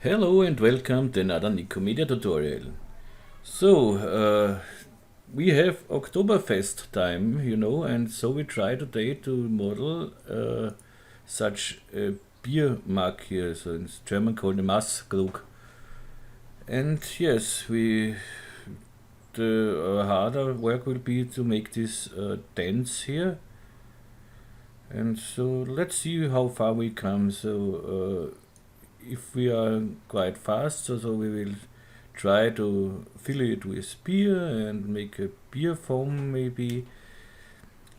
Hello and welcome to another Nikomedia tutorial. So, we have Oktoberfest time, and so we try today to model such a beer mug here, so in German called a Masskrug. And yes, the harder work will be to make this dents here. And so let's see how far we come. So if we are quite fast, so we will try to fill it with beer and make a beer foam maybe.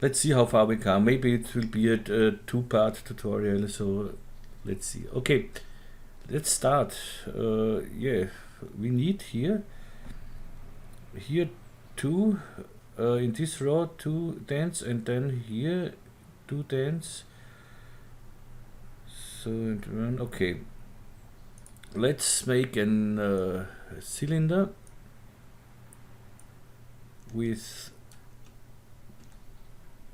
Let's see how far we come. Maybe it will be a two-part tutorial, so let's see. Okay, let's start. Yeah, we need here two, in this row two dents, and then here two dents. So, okay. Let's make a cylinder with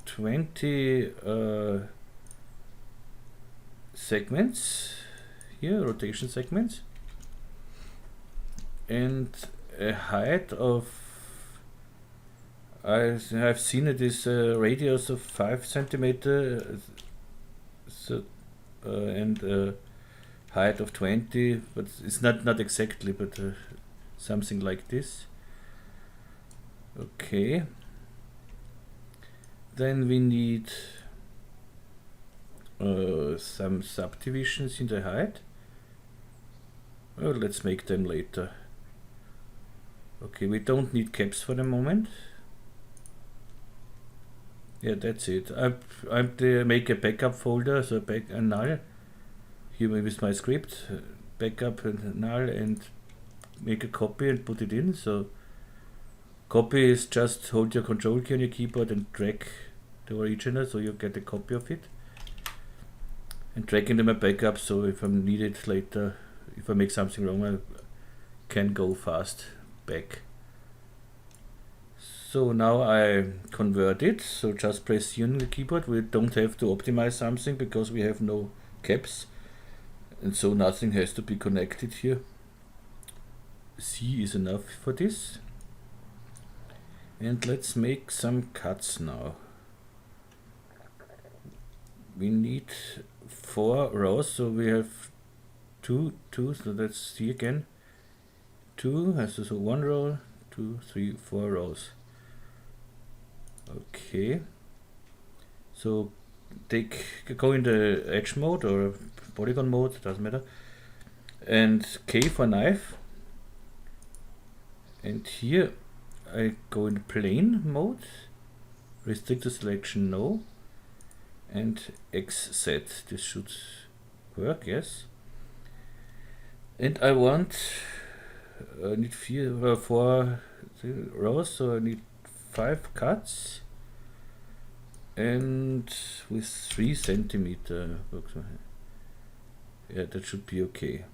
20 segments here, rotation segments, and a height of, I've seen it is a radius of 5 centimeter, and height of 20, but it's not exactly, but something like this. Okay, then we need some subdivisions in the height. Well, let's make them later. Okay, we don't need caps for the moment. Yeah, that's it. I'm to make a backup folder, so back and null here with my script, backup and null, and make a copy and put it in. So copy is just hold your control key on your keyboard and drag the original, so you get a copy of it, and drag into my backup, so if I need it later, if I make something wrong, I can go fast back. So now I convert it, so just press C on the keyboard. We don't have to optimize something because we have no caps, and so nothing has to be connected here. C is enough for this. And let's make some cuts now. We need 4 rows, so we have two, so let's see again. 2, so 1 row, 2, 3, 4 rows. Okay, so go in the edge mode or polygon mode, doesn't matter, and K for knife, and here I go in plane mode, restrict the selection no, and X set. This should work, yes. And I want need 4 rows, so I need 5 cuts, and with 3 centimeter. Yeah, that should be okay.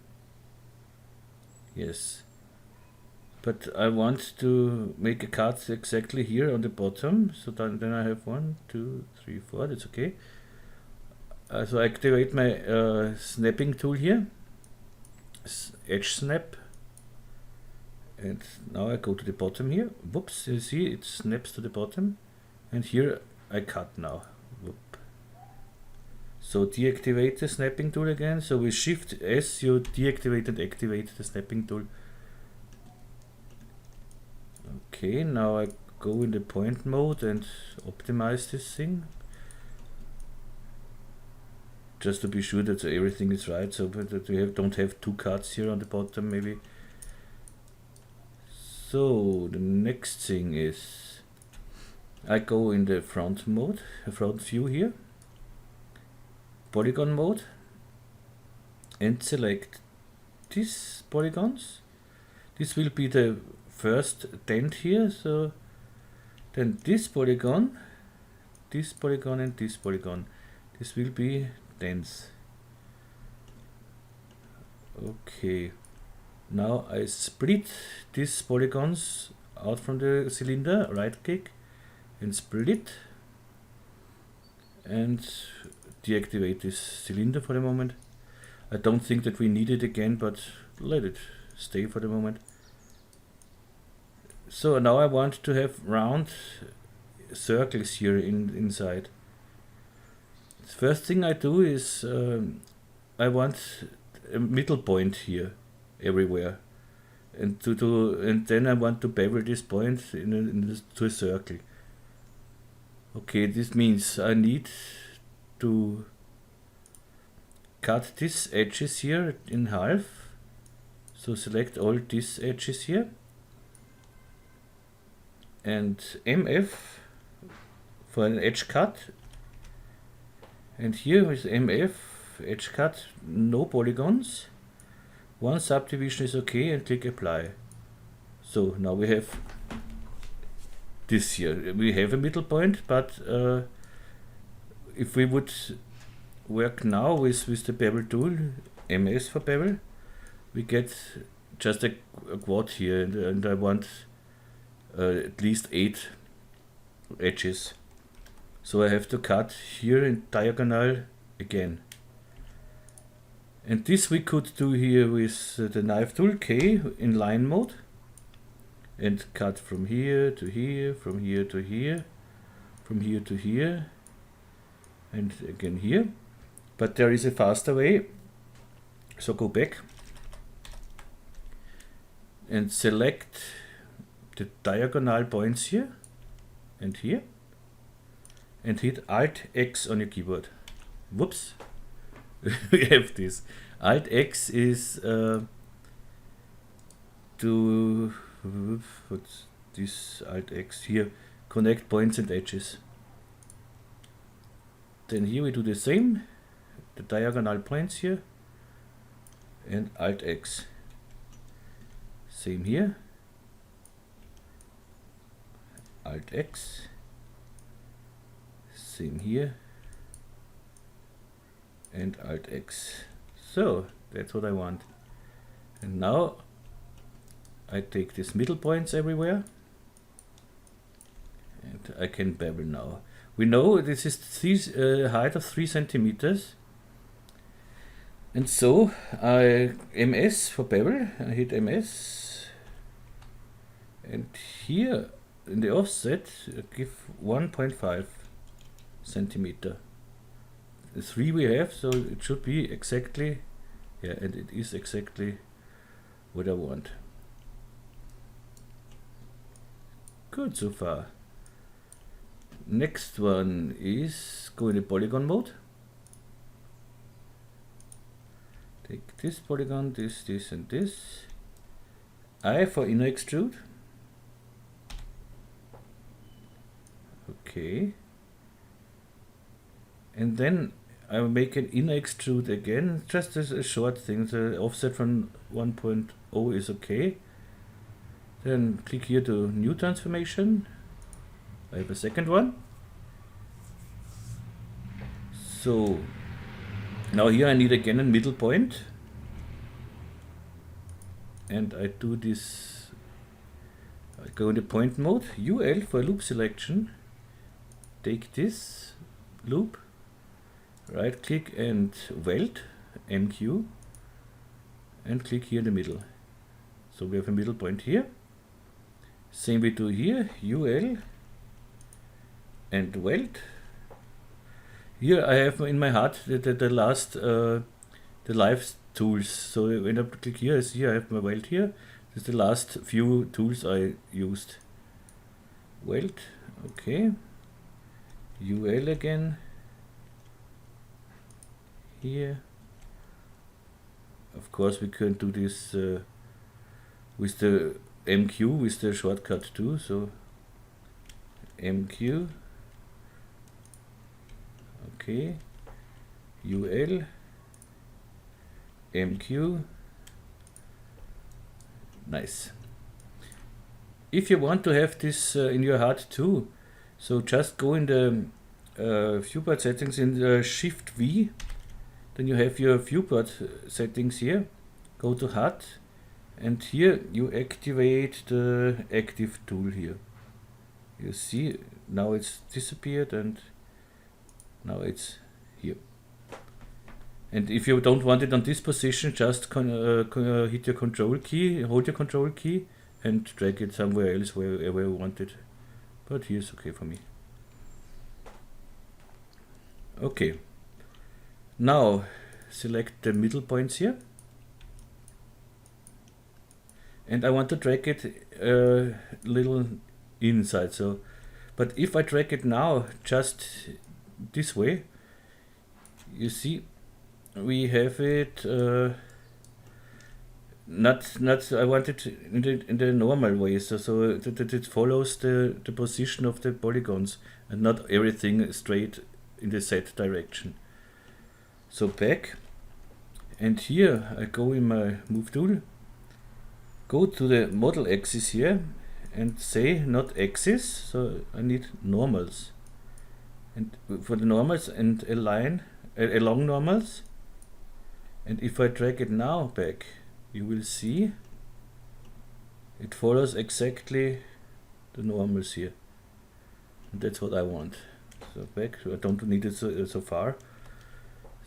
Yes, but I want to make a cut exactly here on the bottom, so then I have 1, 2, 3, 4. That's okay. So I activate my snapping tool here, edge snap, and now I go to the bottom here. Whoops, you see it snaps to the bottom, and here I cut now. Whoop. So deactivate the snapping tool again. So with Shift S you deactivate and activate the snapping tool. Okay, now I go in the point mode and optimize this thing, just to be sure that everything is right, so that we don't have 2 cuts here on the bottom maybe. So the next thing is I go in the front mode, front view here, polygon mode, and select these polygons. This will be the first dent here, so then this polygon, and this polygon, this will be dents. Okay, now I split these polygons out from the cylinder, right click and split, and deactivate this cylinder for the moment. I don't think that we need it again, but let it stay for the moment. So now I want to have round circles here inside. The first thing I do is I want a middle point here everywhere, and then I want to bevel this point to a circle. Okay, this means I need to cut these edges here in half. So select all these edges here and MF for an edge cut, and here with MF edge cut, no polygons, one subdivision is okay, and click apply. So now we have this here. We have a middle point, but if we would work now with the bevel tool, MS for bevel, we get just a quad here, and I want at least 8 edges. So I have to cut here in diagonal again. And this we could do here with the knife tool K in line mode, and cut from here to here, from here to here, from here to here, and again here. But there is a faster way, so go back and select the diagonal points here and here, and hit Alt X on your keyboard. Whoops, we have this. Alt X is to what's this? Alt X here, connect points and edges. Then here we do the same, the diagonal points here, and Alt X. Same here, Alt X, same here, and Alt X. So that's what I want. And now I take these middle points everywhere, and I can bevel now. We know this is height of 3 centimeters, and so I MS for bevel. I hit MS, and here in the offset give 1.5 centimeter. The 3 we have, so it should be exactly, yeah, and it is exactly what I want. Good so far. Next one is go in the polygon mode. Take this polygon, this, and this. I for inner extrude. Okay. And then I will make an inner extrude again, just as a short thing. The offset from 1.0 is okay. Then click here to new transformation. I have a second one. So now here I need again a middle point, and I do this. I go into point mode, UL for loop selection. Take this loop, right click and weld, MQ, and click here in the middle. So we have a middle point here. Same we do here, UL and weld. Here I have in my HUD the last the live tools. So when I click here, I see I have my weld here. This is the last few tools I used. Weld, okay. UL again. Here. Of course we can do this with the MQ, with the shortcut too. So MQ. Okay, UL, MQ, nice. If you want to have this in your HUD too, so just go in the viewport settings in the Shift V, then you have your viewport settings here, go to HUD, and here you activate the active tool here. You see, now it's disappeared and now it's here. And if you don't want it on this position, just hit your control key, hold your control key, and drag it somewhere else wherever you want it. But here's okay for me. Okay. Now select the middle points here. And I want to drag it a little inside. So, but if I drag it now just this way, you see we have it not I want it in the normal way, so that it follows the position of the polygons and not everything straight in the Z direction. So back, and here I go in my move tool, go to the model axis here and say not axis, so I need normals, and for the normals and align along normals. And if I drag it now back, you will see it follows exactly the normals here, and that's what I want. So back, I don't need it so far,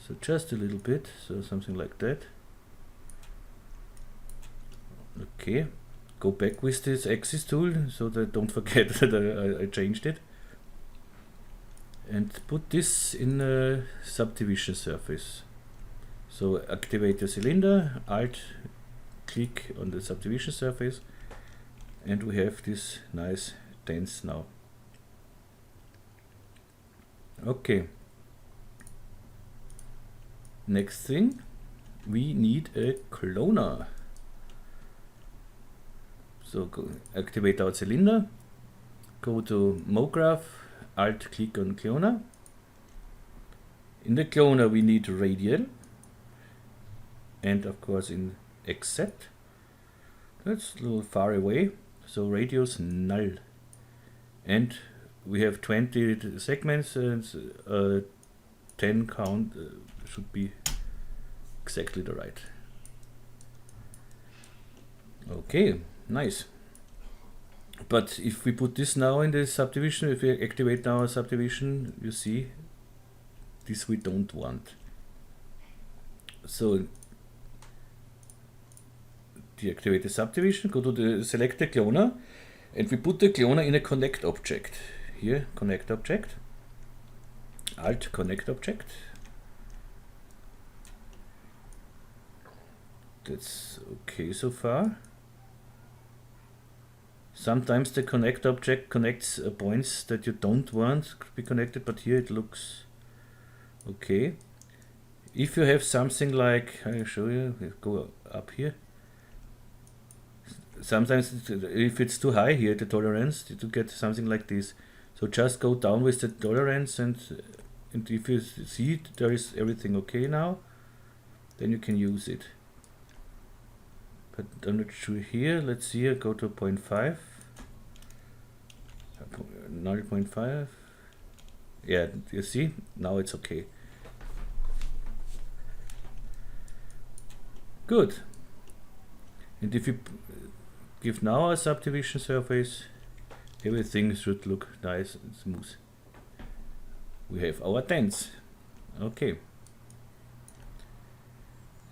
so just a little bit, so something like that. Okay, go back with this axis tool so that don't forget that I changed it, and put this in a subdivision surface. So activate the cylinder, Alt click on the subdivision surface, and we have this nice dance now. Okay. Next thing, we need a cloner. So go activate our cylinder, go to MoGraph, Alt click on cloner. In the cloner we need radial, and of course in XZ. That's a little far away, so radius null. And we have 20 segments, and 10 count should be exactly the right. Okay, nice. But if we put this now in the subdivision, if we activate now a subdivision, you see this we don't want. So deactivate the subdivision, go to the select the cloner, and we put the cloner in a connect object. Here, connect object, Alt connect object. That's okay so far. Sometimes the connect object connects points that you don't want to be connected, but here it looks okay. If you have something like, I'll show you, we'll go up here. Sometimes if it's too high here, the tolerance, to get something like this. So just go down with the tolerance, and if you see there is everything okay now, then you can use it. But I'm not sure here. Let's see here, go to 0.5. 0.5. Yeah, you see, now it's okay. Good. And if you give now a subdivision surface, everything should look nice and smooth. We have our dance. Okay.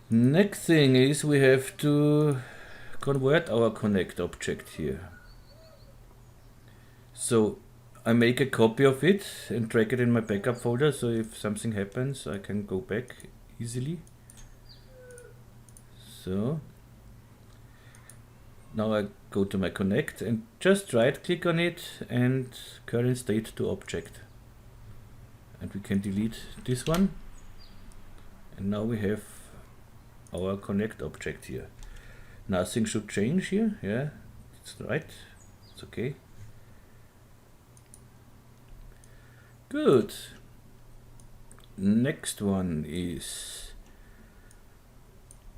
Next thing is we have to convert our connect object here. So I make a copy of it and drag it in my backup folder, so if something happens I can go back easily. So now I go to my connect and just right click on it and current state to object, and we can delete this one, and now we have our connect object here. Nothing should change here. Yeah, it's right, it's okay. Good. Next one is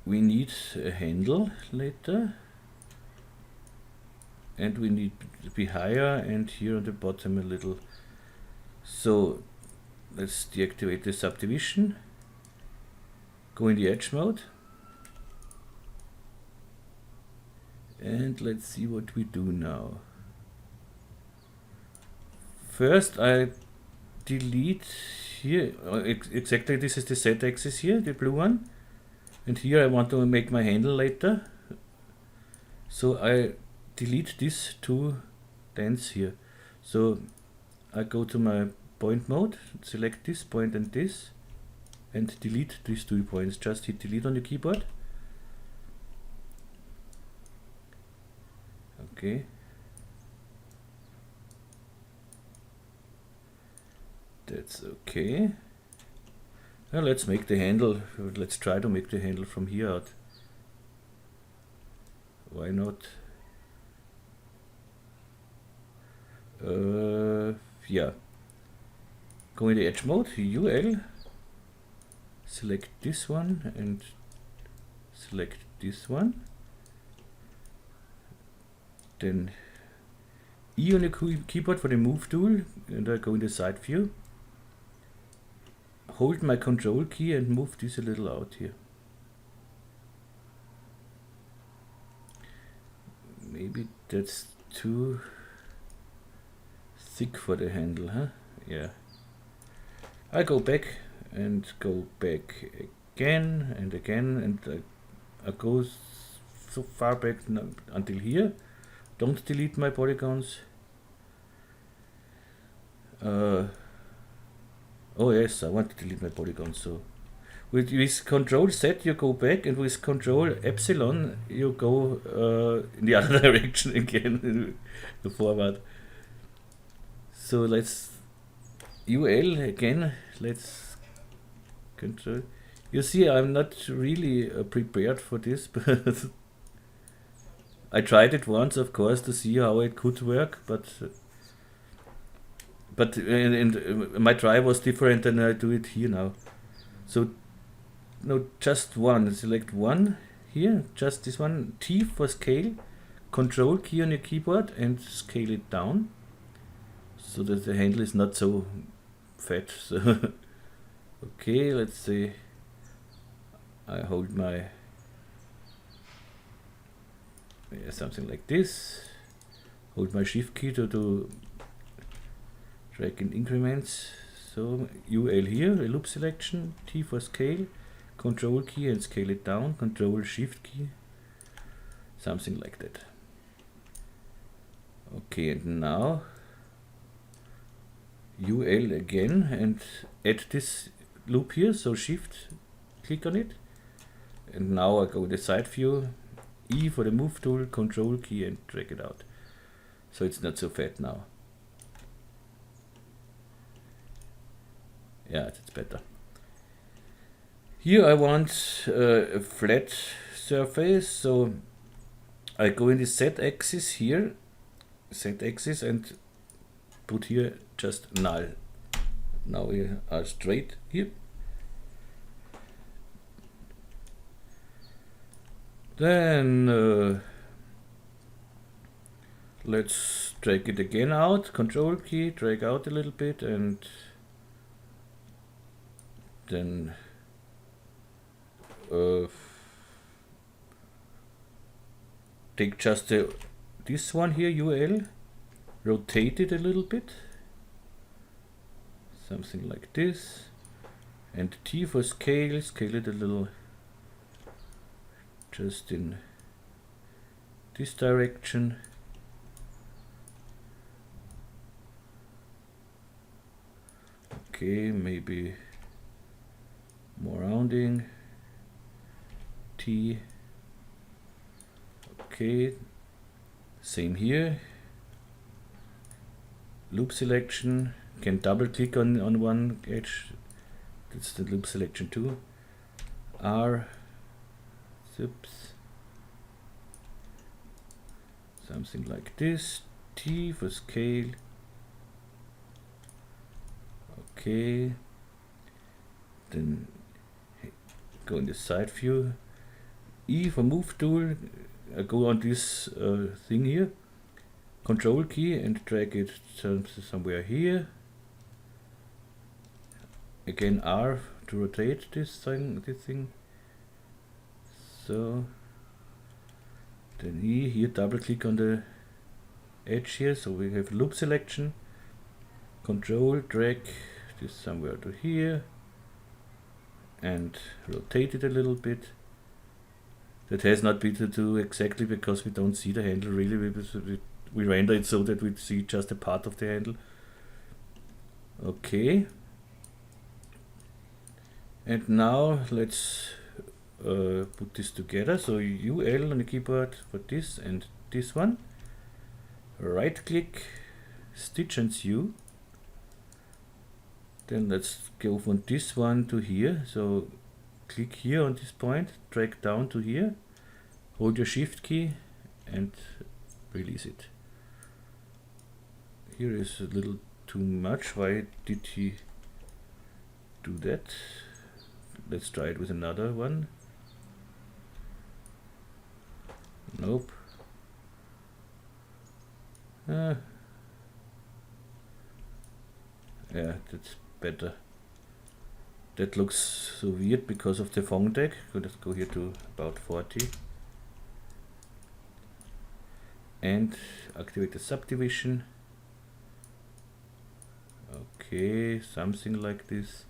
we need a handle later, and we need to be higher, and here on the bottom a little. So let's deactivate the subdivision, go in the edge mode, and let's see what we do now. First I delete here, exactly this is the Z axis here, the blue one. And here I want to make my handle later. So I delete these two lines here. So I go to my point mode, select this point and this, and delete these 2 points. Just hit delete on the keyboard. Okay. That's okay. Now let's make the handle. Let's try to make the handle from here out. Why not? Yeah. Go in the edge mode, UL. Select this one and select this one. Then E on the keyboard for the move tool, and I go in the side view. Hold my control key and move this a little out here. Maybe that's too thick for the handle, huh? Yeah. I go back and go back again and again, and I go so far back until here. Don't delete my polygons. Oh yes, I want to delete my polygons. So with Control Z you go back, and with Control Epsilon you go in the other direction again, forward. So let's UL again. Let's Control. You see, I'm not really prepared for this, but I tried it once, of course, to see how it could work, but my try was different than I do it here now. So no, just one. Select one here, just this one. T for scale. Control key on your keyboard and scale it down so that the handle is not so fat. So okay, let's say I hold my something like this. Hold my shift key to do drag in increments. So UL here, a loop selection, T for scale, control key and scale it down, control shift key, something like that. Okay, and now UL again and add this loop here, so shift, click on it, and now I go to the side view, E for the move tool, control key and drag it out. So it's not so fat now. Yeah, that's better. Here I want a flat surface, so I go in the Z axis here, Z axis, and put here just null. Now we are straight here. Then let's drag it again out, control key, drag out a little bit, and then take just this one here, UL, rotate it a little bit, something like this, and T for scale, scale it a little, just in this direction. Okay, maybe more rounding. T. Okay, same here. Loop selection. Can double click on one edge. That's the loop selection too. R. Zips. Something like this. T for scale. Okay. Then go in the side view. E for move tool. I go on this thing here. Control key and drag it somewhere here. Again R to rotate this thing. So then E here, double click on the edge here, so we have loop selection. Control, drag this somewhere to here and rotate it a little bit. That has not been to do exactly because we don't see the handle really. We render it so that we see just a part of the handle. Okay. And now let's put this together. So UL on the keyboard for this and this one. Right click, stitch and sew. Then let's go from this one to here. So click here on this point, drag down to here, hold your shift key and release it. Here is a little too much. Why did he do that? Let's try it with another one. Nope. Yeah, that's better. That looks so weird because of the phone deck. So let's go here to about 40 and activate the subdivision. Okay, something like this.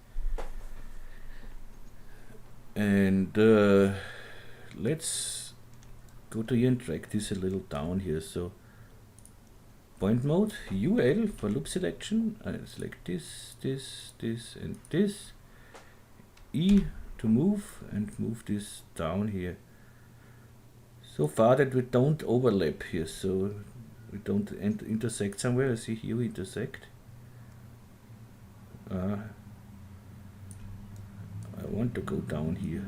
And let's go to here and drag this a little down here. So point mode, UL for loop selection. I select this, this, this, and this. E to move and move this down here. So far that we don't overlap here, so we don't intersect somewhere. I see here we intersect. I want to go down here.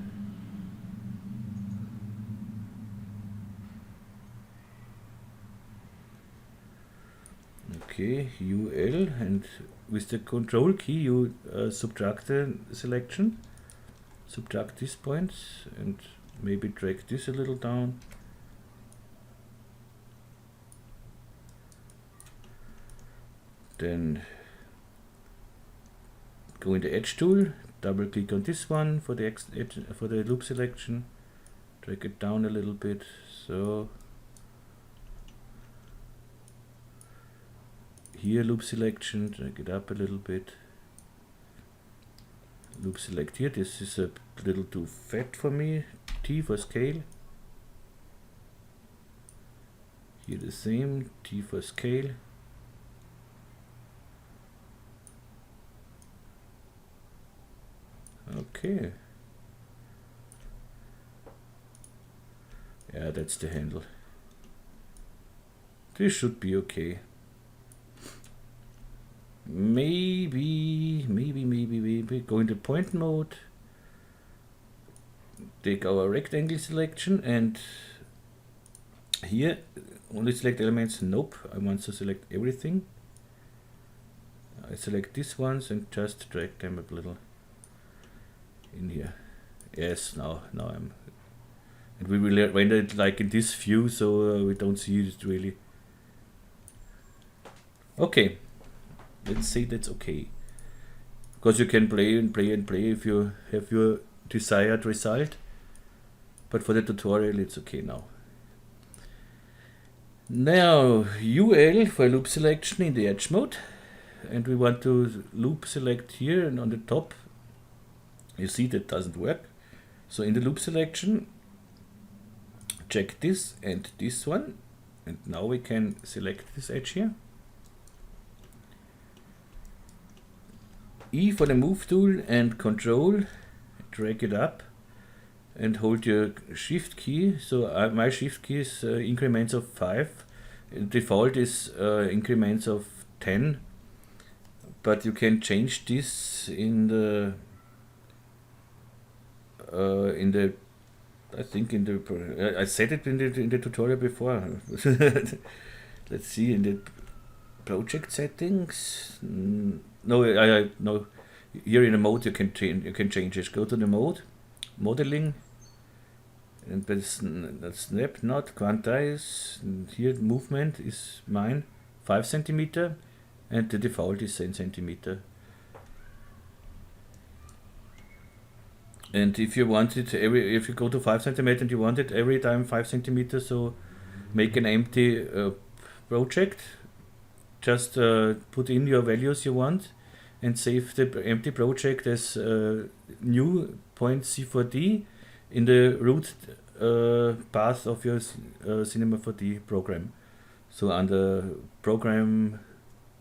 Okay, UL, and with the control key you subtract the selection, subtract these points and maybe drag this a little down. Then go in the edge tool, double click on this one for the edge, for the loop selection, drag it down a little bit. So here loop selection, drag it up a little bit. Loop select here, this is a little too fat for me. T for scale. Here the same, T for scale. Okay. Yeah, that's the handle. This should be okay. Maybe go into point mode, take our rectangle selection, and here only select elements. Nope, I want to select everything. I select these ones and just drag them a little in here. Yes, now I'm, and we will render it like in this view, so we don't see it really. Okay. Let's say that's okay, because you can play and play and play if you have your desired result, but for the tutorial it's okay now. Now UL for loop selection in the edge mode, and we want to loop select here, and on the top you see that doesn't work. So in the loop selection check this and this one, and now we can select this edge here. E for the move tool and control, drag it up and hold your shift key. So my shift key is increments of 5. Default is increments of 10, but you can change this in the I think in the I said it in the tutorial before. Let's see, in the project settings. No, no. Here in the mode you can change it. Go to the mode, modeling, and that's snap, not quantize. And here movement is mine 5 cm, and the default is 10 cm. And if you want it if you go to 5 cm and you want it every time 5 cm, so make an empty project. Just put in your values you want, and save the empty project as new point C4D in the root path of your Cinema 4D program. So under program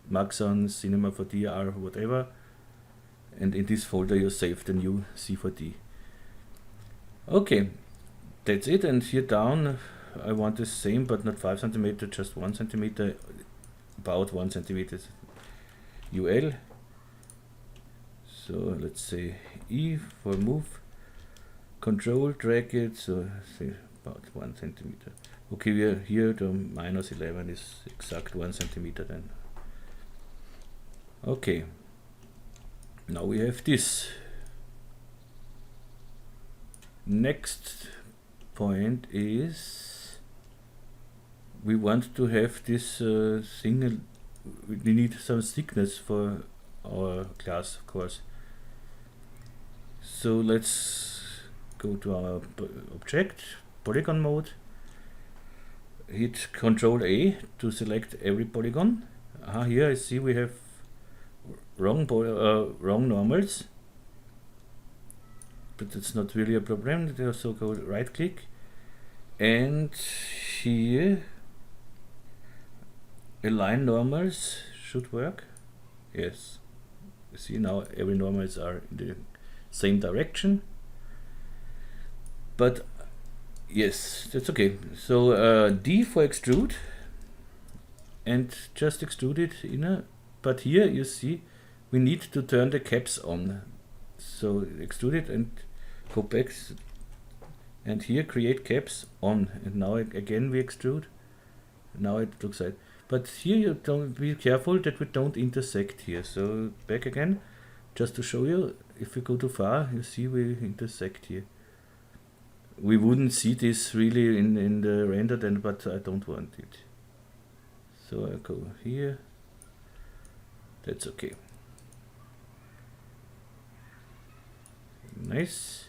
Maxon Cinema 4D or whatever, and in this folder you save the new C4D. Okay, that's it. And here down I want the same, but not 5 cm, just 1 cm, about 1 cm UL. So let's say E for move, control, drag it, so say about 1 cm. Okay, we are here, the -11 is exact 1 cm then. Okay, now we have this. Next point is we want to have this thing, we need some thickness for our glass, of course. So let's go to our object, polygon mode, hit Ctrl A to select every polygon. Here I see we have wrong normals, but it's not really a problem. So go right click, and here align normals should work. Yes, you see now every normals are in the same direction, but yes, that's okay. So D for extrude, and just extrude it inner, but here you see we need to turn the caps on. So extrude it and go back, and here create caps on, and now again we extrude. Now it looks like, but here you don't be careful that we don't intersect here. So back again, just to show you, if we go too far, you see we intersect here. We wouldn't see this really in the render then, but I don't want it. So I go here, that's okay. Nice.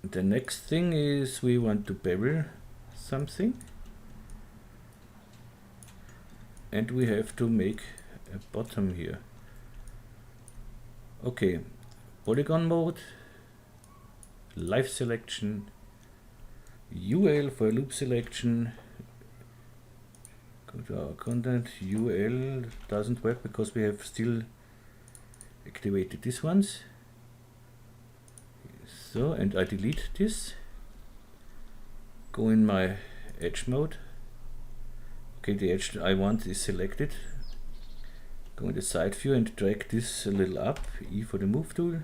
The next thing is we want to bevel something, and we have to make a bottom here. Okay, polygon mode, live selection, UL for loop selection. Go to our content. UL doesn't work because we have still activated these ones. So, and I delete this. Go in my edge mode. Okay, the edge I want is selected. Go in the side view and drag this a little up. E for the move tool.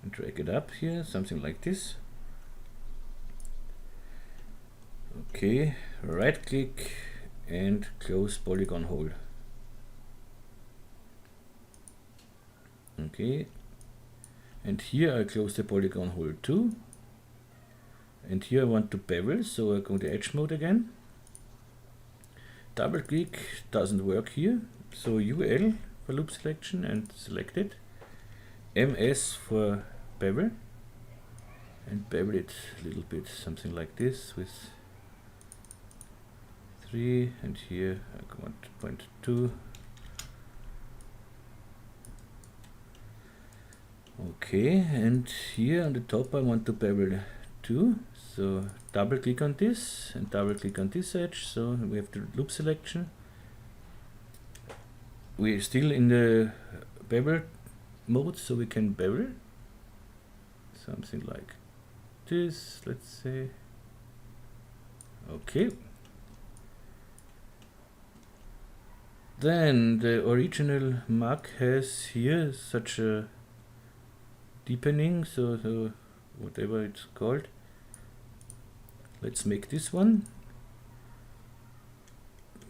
And drag it up here, something like this. Okay, right click and close polygon hole. Okay, and here I close the polygon hole too, and here I want to bevel, so I go to edge mode again, double click, doesn't work here, so UL for loop selection and select it, MS for bevel, and bevel it a little bit, something like this with 3, and here I want 0.2. Okay, and here on the top I want to bevel 2, so double click on this and double click on this edge, so we have the loop selection. We're still in the bevel mode, so we can bevel something like this, let's say. Okay. Then the original mug has here such a deepening, so whatever it's called. Let's make this one.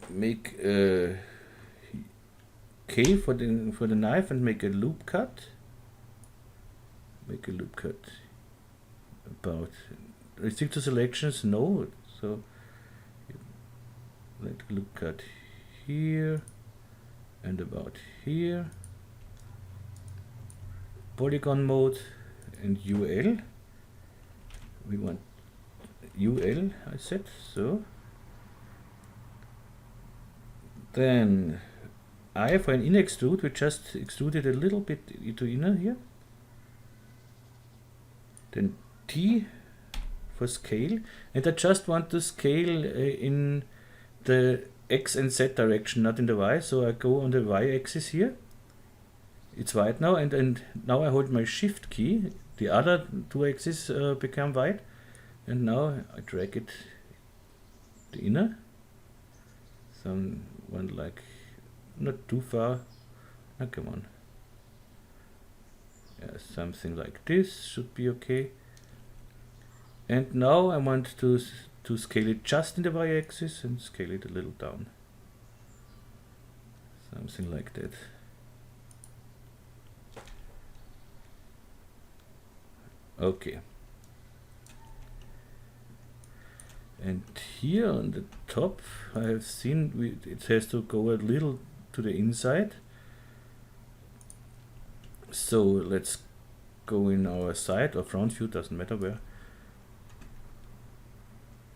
Make a K for the knife and make a loop cut. Make a loop cut about, restrict to selections, no, so let loop cut here and about here. Polygon mode and UL. We want UL, I said, so. Then I for an inner extrude, we just extrude it a little bit to inner here. Then T for scale, and I just want to scale in the X and Z direction, not in the Y, so I go on the Y axis here. It's white now, and now I hold my shift key, the other two axes become white, and now I drag it the inner, someone like not too far, oh, come on, yeah, something like this should be okay. And now I want to scale it just in the y-axis and scale it a little down, something like that. Okay. And here on the top I have seen it has to go a little to the inside. So let's go in our side or front view, doesn't matter where.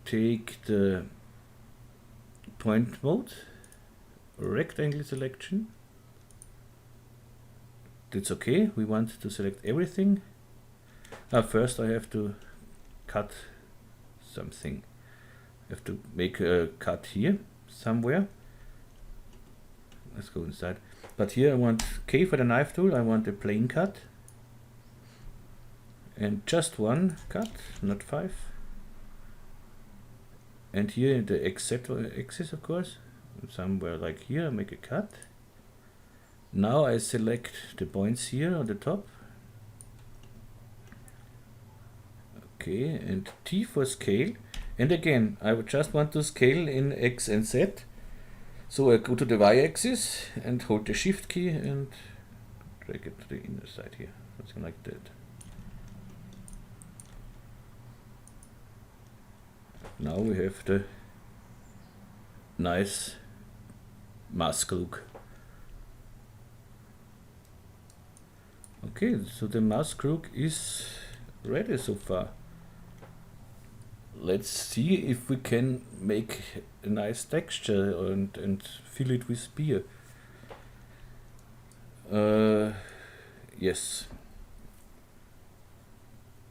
Take the point mode, rectangle selection. That's okay, we want to select everything. First I have to cut something. I have to make a cut here somewhere. Let's go inside. But here I want K for the knife tool, I want a plane cut. And just one cut, not 5. And here in the XZ axis, of course, somewhere like here, I make a cut. Now I select the points here on the top. Okay, and T for scale. And again, I would just want to scale in X and Z. So I go to the Y-axis and hold the Shift key and drag it to the inner side here, something like that. Now we have the nice Masskrug. Okay, so the Masskrug is ready so far. Let's see if we can make a nice texture and fill it with beer. Yes.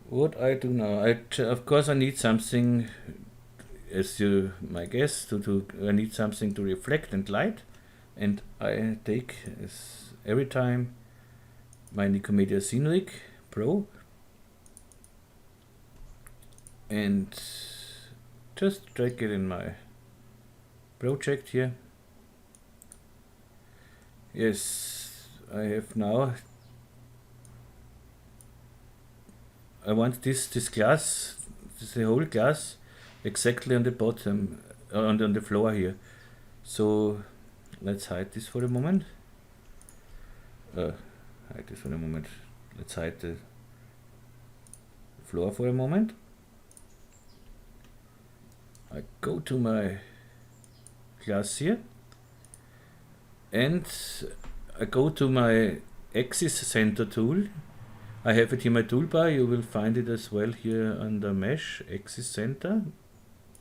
What I do now, of course I need something, as you might guess, I need something to reflect and light, and I take, as every time, my Nikomedias Scene Rig Pro and just drag it in my project here. Yes, I have now, I want this glass, the whole glass exactly on the bottom, on the floor here. So let's hide this for a moment. Hide this for a moment. Let's hide the floor for a moment. I go to my glass here and I go to my axis center tool. I have it in my toolbar, you will find it as well here under mesh, axis center.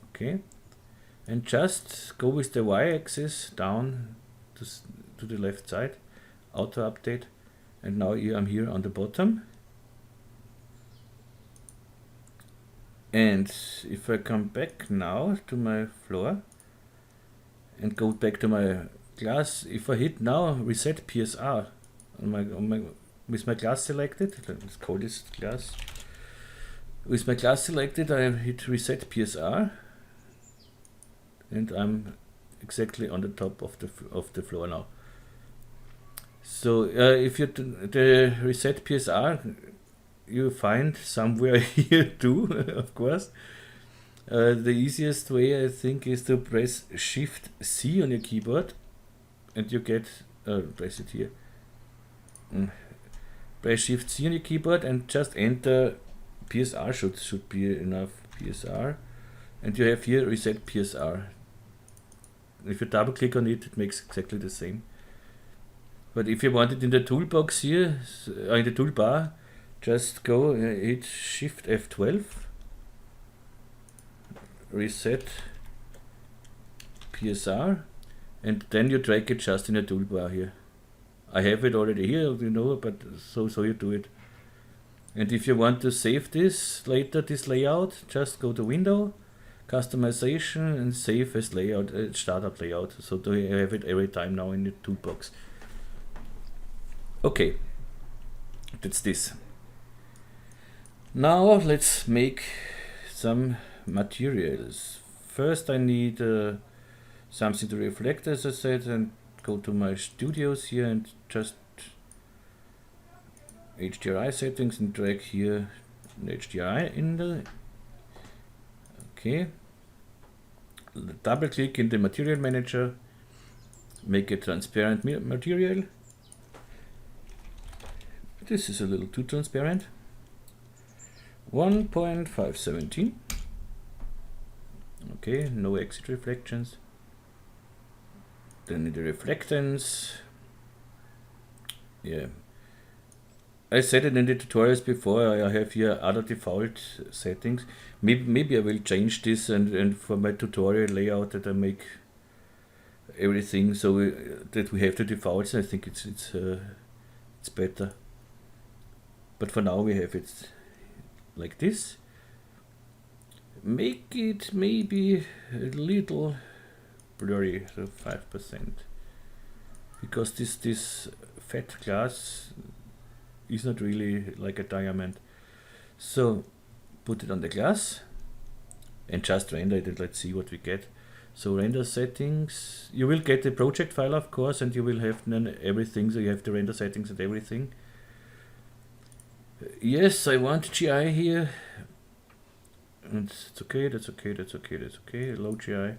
Okay, and just go with the y-axis down to the left side, auto update, and now I'm here on the bottom. And if I come back now to my floor and go back to my glass, if I hit now reset PSR with my glass selected, let's call this glass. With my glass selected, I hit reset PSR, and I'm exactly on the top of the floor now. So if you the reset PSR, you find somewhere here too, of course. The easiest way I think is to press Shift C on your keyboard, and you get press it here. Press Shift C on your keyboard and just enter PSR should be enough, PSR, and you have here reset PSR. If you double click on it, it makes exactly the same. But if you want it in the toolbox here, in the toolbar, just go hit Shift F12, reset PSR, and then you drag it just in a toolbar here. I have it already here, you know, but so you do it. And if you want to save this later, this layout, just go to Window, Customization, and Save as Layout, Startup Layout. So do you have it every time now in the toolbox. Okay, that's this. Now let's make some materials. First I need something to reflect, as I said, and go to my studios here and just HDRI settings and drag here an HDRI in the. Okay. Double click in the material manager, make a transparent material. This is a little too transparent. 1.517. Okay, no exit reflections. Then the reflectance. Yeah. I said it in the tutorials before, I have here other default settings. Maybe I will change this and for my tutorial layout that I make everything so that we have the defaults. I think it's better. But for now we have it like this. Make it maybe a little blurry, so 5%, because this fat glass is not really like a diamond. So put it on the glass and just render it, and let's see what we get. So render settings, you will get the project file of course, and you will have then everything, so you have the render settings and everything. Yes, I want GI here, and it's okay, that's okay, low GI,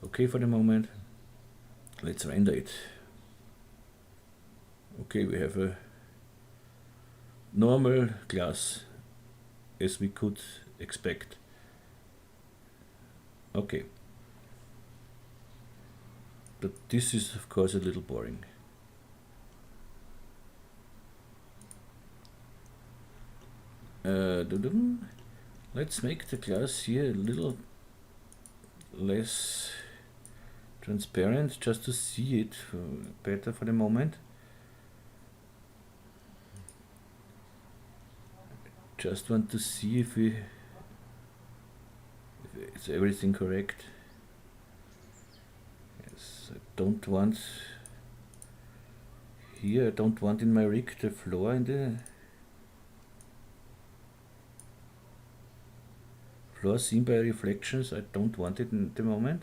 okay for the moment. Let's render it. Okay, we have a normal glass as we could expect. Okay, but this is of course a little boring. Let's make the glass here a little less transparent, just to see it better for the moment. Just want to see if it's everything correct. Yes, I don't want here, I don't want in my rig the floor in the floor seen by reflections. I don't want it in the moment.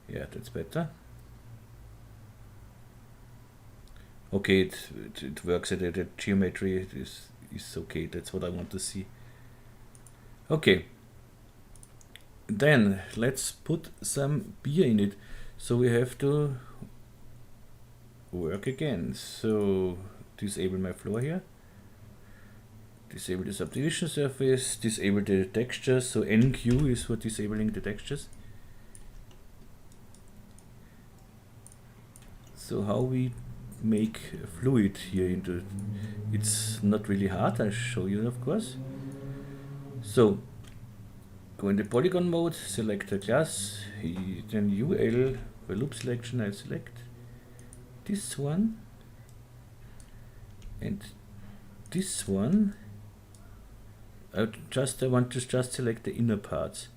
Yeah, that's better. Okay, it works. The geometry is okay. That's what I want to see. Okay. Then let's put some beer in it. So we have to work again. So disable my floor here. Disable the subdivision surface. Disable the textures. So NQ is for disabling the textures. So how we make a fluid here into, it's not really hard, I'll show you of course. So go in the polygon mode, select the glass, then UL for loop selection. I'll select this one and this one. I want to just select the inner parts.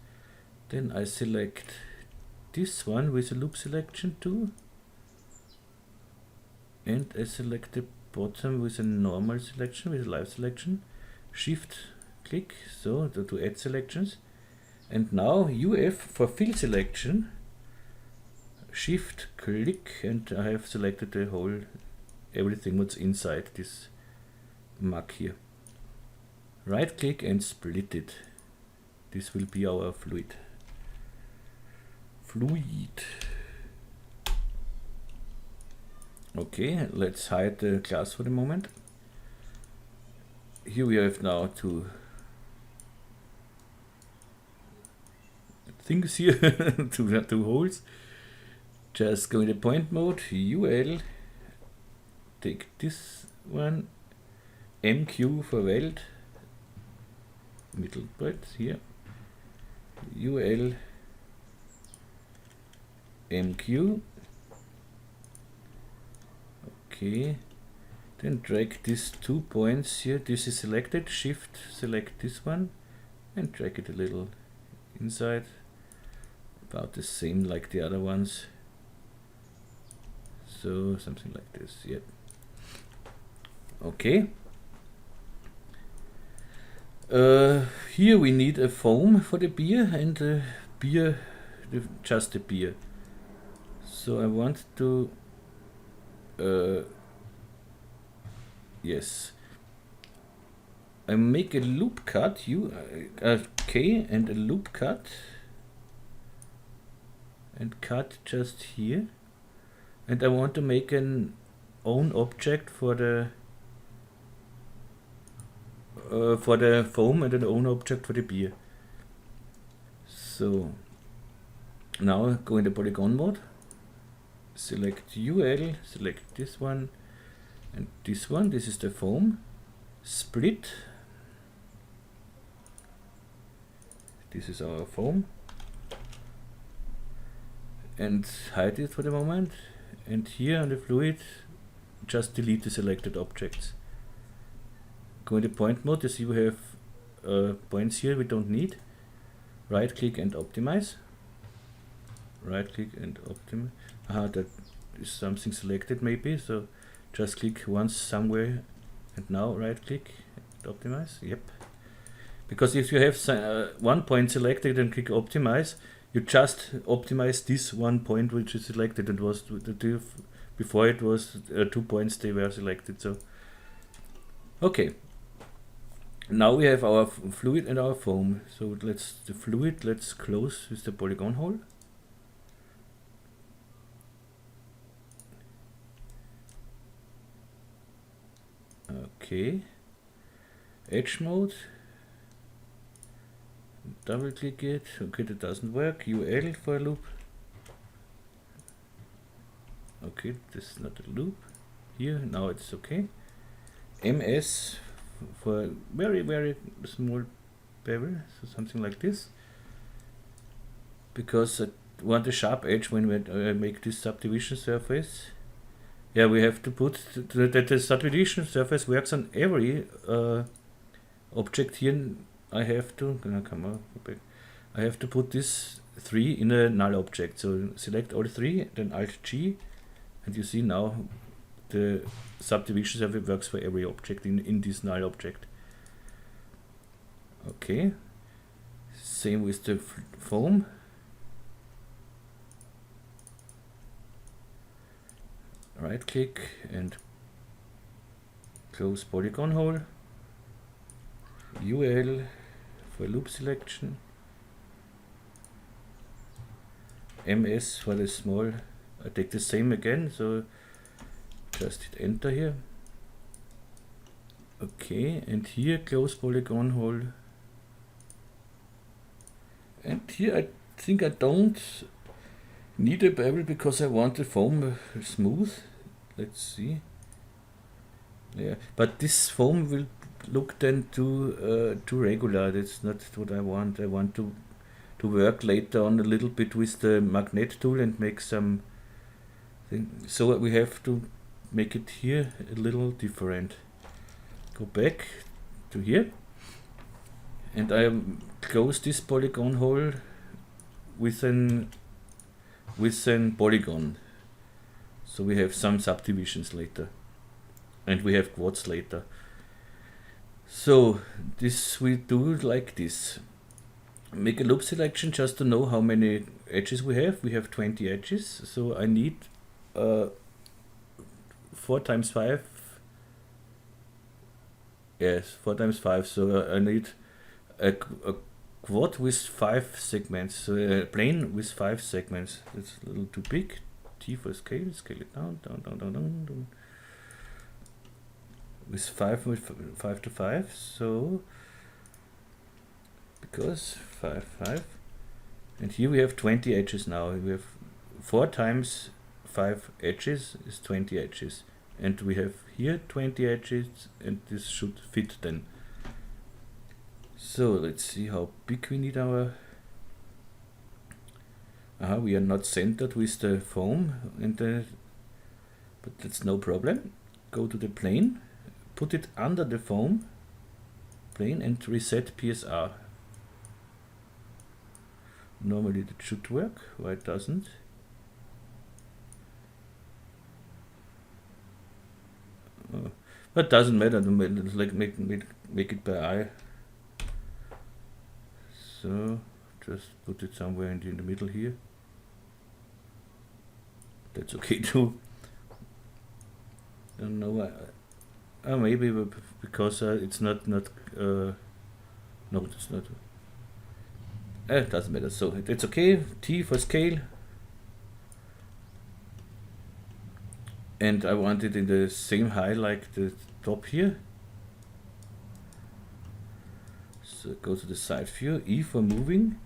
Then I select this one with a loop selection too. And I select the bottom with a normal selection, with a live selection. Shift click, so to add selections. And now UF for fill selection. Shift click, and I have selected the whole, everything what's inside this mug here. Right click and split it. This will be our fluid. Okay, let's hide the glass for the moment. Here we have now two things here, two holes. Just go in the point mode, UL, take this one, MQ for weld, middle point here, UL, MQ. Okay, then drag these 2 points here. This is selected, shift select this one and drag it a little inside, about the same like the other ones. So something like this. Yep. Okay. Here we need a foam for the beer and the beer, just the beer. So I want to yes, I make a loop cut, K and a loop cut, and cut just here, and I want to make an own object for the foam and an own object for the beer. So now go in the polygon mode, select UL, select this one and this one. This is the foam. Split. This is our foam. And hide it for the moment. And here on the fluid, just delete the selected objects. Go in the point mode. You see we have points here we don't need. Right click and optimize. Right click and optimize. That is something selected maybe. So just click once somewhere and now right click and optimize. Yep. Because if you have one point selected and click optimize, you just optimize this one point which is selected, and was before it was 2 points they were selected. So okay. Now we have our fluid and our foam. So the fluid let's close with the polygon hole. Okay, edge mode, double click it. Okay, that doesn't work. UL for a loop. Okay, this is not a loop here. Now it's okay. MS for very, very small bevel, so something like this, because I want a sharp edge when I make this subdivision surface. Yeah, we have to put that the subdivision surface works on every object here. I have to come on, go back. I have to put this 3 in a null object. So select all 3, then Alt G, and you see now the subdivision surface works for every object in this null object. Okay, same with the foam. Right click and close polygon hole. UL for loop selection. MS for the small. I take the same again, so just hit enter here. Okay, and here close polygon hole. And here I think I don't need a bevel because I want the foam smooth. Let's see. Yeah, but this foam will look then too regular. That's not what I want. I want to work later on a little bit with the magnet tool and make some thing. So we have to make it here a little different. Go back to here, and I close this polygon hole with an polygon, so we have some subdivisions later, and we have quads later. So this we do like this. Make a loop selection just to know how many edges we have. We have 20 edges, so I need 4 times 5. Yes, 4 times 5. So I need a quad with 5 segments, so a plane with 5 segments. That's a little too big. T for scale, scale it down, down. With 5 to 5, so because 5, and here we have 20 edges now. We have 4 times 5 edges is 20 edges, and we have here 20 edges, and this should fit then. So let's see how big we need our We are not centered with the foam, but that's no problem. Go to the plane, put it under the foam plane and reset PSR. Normally that should work, why it doesn't? But doesn't matter, like make it by eye. So just put it somewhere in the middle here. That's okay too. Don't know. Maybe because it's not. No, it's not. It doesn't matter. So it's okay. T for scale. And I want it in the same height like the top here. So go to the side view. E for moving.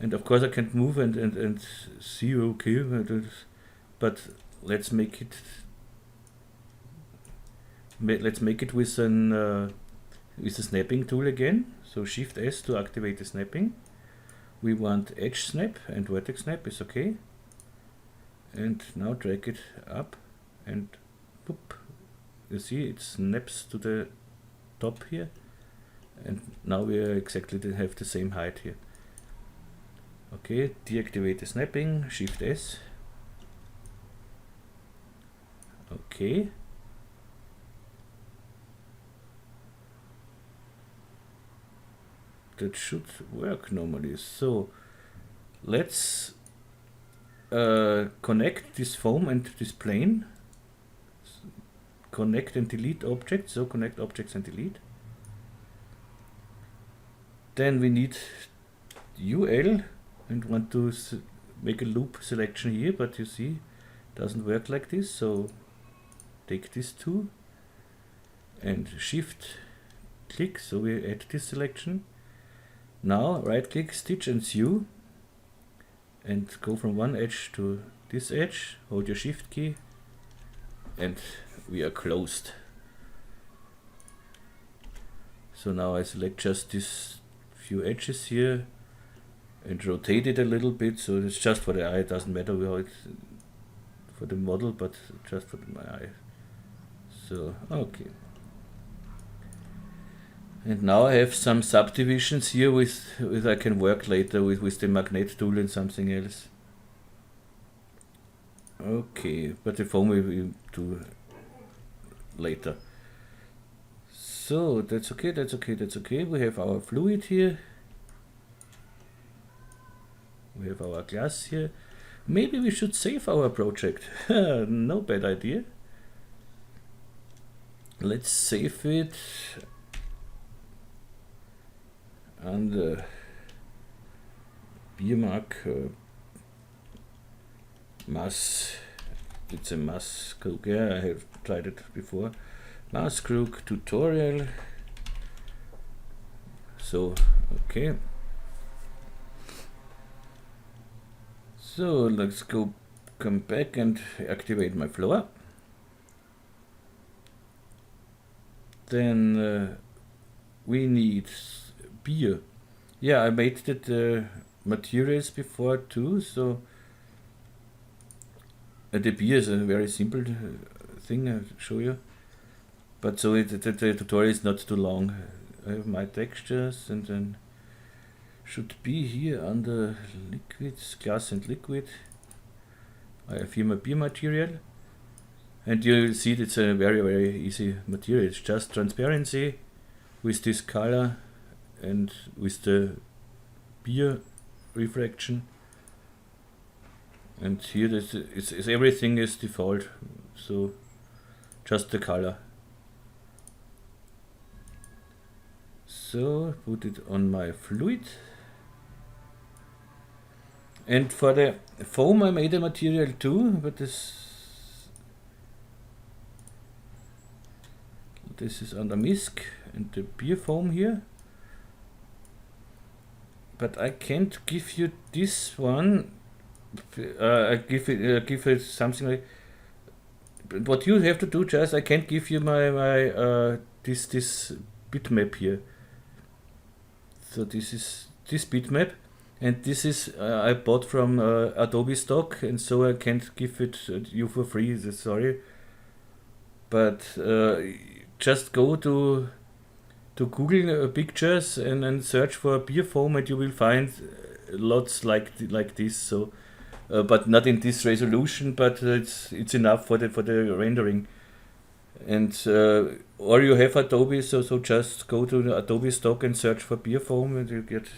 And of course I can't move and see, okay, but let's make it with a snapping tool again. So Shift S to activate the snapping. We want edge snap and vertex snap is okay. And now drag it up and whoop. You see it snaps to the top here. And now we are have the same height here. Okay, deactivate the snapping, Shift S. Okay. That should work normally. So let's connect this foam and this plane. Connect and delete objects. So connect objects and delete. Then we need UL and want to make a loop selection here, but you see it doesn't work like this. So take this two and Shift click, so we add this selection. Now right click, stitch and sew and go from one edge to this edge, hold your Shift key and we are closed. So now I select just this few edges here and rotate it a little bit, so it's just for the eye, it doesn't matter how it's for the model, but just for my eye. So okay. And now I have some subdivisions here with I can work later with the magnet tool and something else. Okay, but the foam we do later. So that's okay, that's okay, that's okay. We have our fluid here. We have our glass here. Maybe we should save our project. No bad idea. Let's save it under beer mark Mass. It's a Masskrug. Yeah, I have tried it before. Masskrug tutorial. So okay. So let's come back and activate my floor. Then we need beer. Yeah, I made the materials before too, so the beer is a very simple thing I'll show you. But so the tutorial is not too long. I have my textures and then should be here under liquids, glass and liquid. I have here my beer material. And you see it's a very easy material. It's just transparency with this color and with the beer refraction. And here it's everything is default, so just the color. So put it on my fluid. And for the foam I made a material too, but this is under MISC and the beer foam here. But I can't give you this one. I give it something like. What you have to do, just I can't give you my this bitmap here. So this is this bitmap, and this is I bought from Adobe stock, and so I can't give it you for free. Sorry, but just go to Google pictures and search for beer foam, and you will find lots like this. So, but not in this resolution, but it's enough for the rendering. And or you have Adobe, so just go to the Adobe stock and search for beer foam, and you get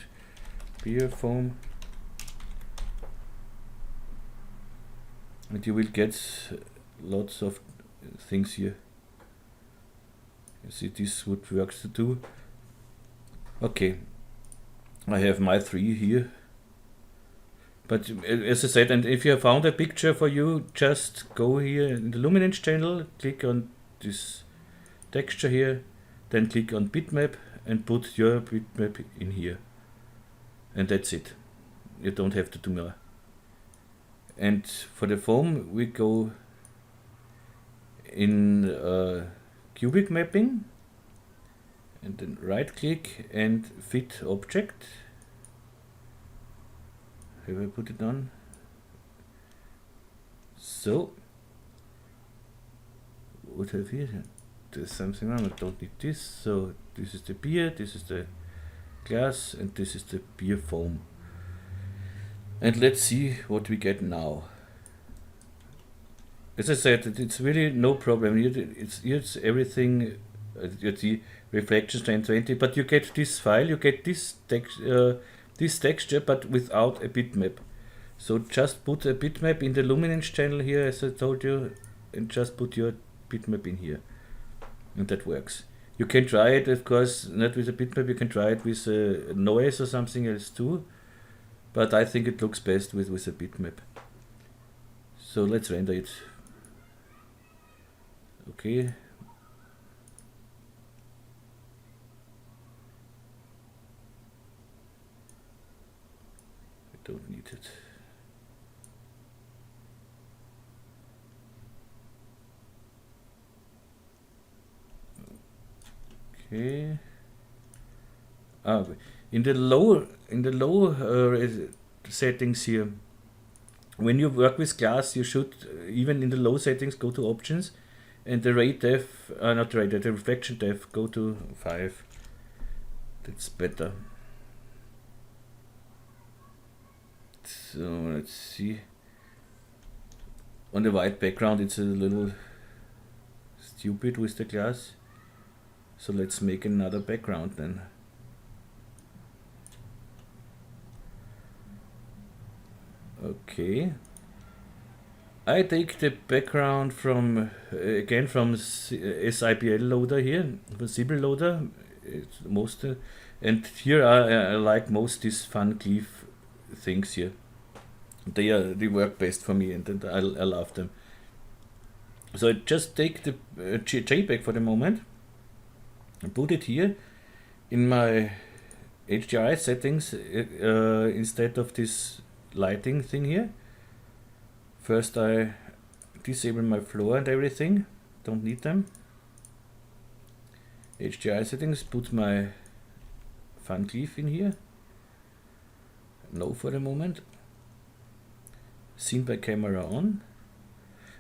beer foam, and you will get lots of things here. You see, this would work to do. Okay, I have my 3 here. But as I said, and if you have found a picture for you, just go here in the luminance channel, click on this texture here, then click on bitmap and put your bitmap in here. And that's it. You don't have to do more. And for the foam, we go in cubic mapping, and then right click and fit object. Have I put it on? So, what have here? There's something wrong. I don't need this. So this is the beer, this is the glass, and this is the beer foam. And let's see what we get now. As I said, it's really no problem. It's everything. You see reflections 1020, but you get this file, you get this texture, but without a bitmap. So just put a bitmap in the luminance channel here, as I told you, and just put your bitmap in here, and that works. You can try it, of course, not with a bitmap. You can try it with a noise or something else too, but I think it looks best with a bitmap. So let's render it. Okay. I don't need it. Okay. In the low settings here, when you work with glass, you should even in the low settings go to options, and the ray depth, not the ray depth, the reflection depth, go to 5. That's better. So let's see. On the white background, it's a little stupid with the glass. So let's make another background then. Okay. I take the background from again from SIBL loader here, the Sibyl loader. It's most, and here I like most these Van Cleef things here. They work best for me, and I love them. So I just take the JPEG for the moment and put it here in my HDRI settings instead of this lighting thing here. First I disable my floor and everything, don't need them. HDRI settings, put my Van Cleef in here. No for the moment. Scene by camera on.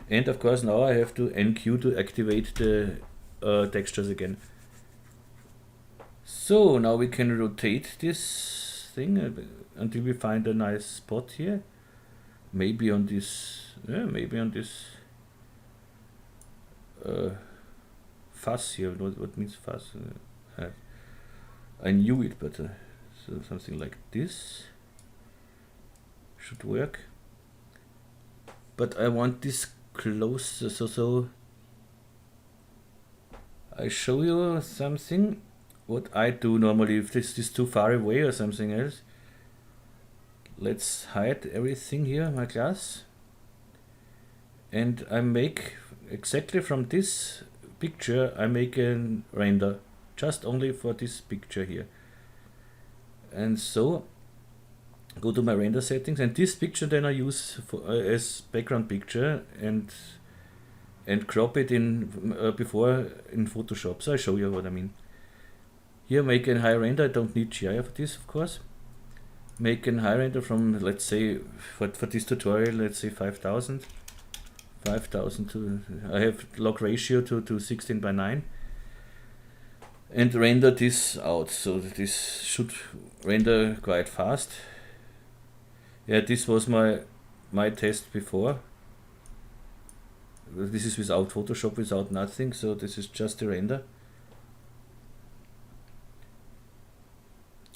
And of course now I have to NQ to activate the textures again. So now we can rotate this thing until we find a nice spot here. Maybe on this, maybe on this fuss here. What means fuss? I knew it, but so something like this should work. But I want this close, so I show you something. What I do normally, if this is too far away or something else. Let's hide everything here, my glass. And I make exactly from this picture, I make a render just only for this picture here. And so go to my render settings, and this picture then I use for, as background picture, and crop it in before in Photoshop. So I show you what I mean. Here make a high render. I don't need GI for this, of course. make an high render from, let's say, for this tutorial, let's say 5000 to, I have log ratio to 16:9, and render this out. So this should render quite fast. Yeah, this was my test before. This is without Photoshop, without nothing, so this is just the render.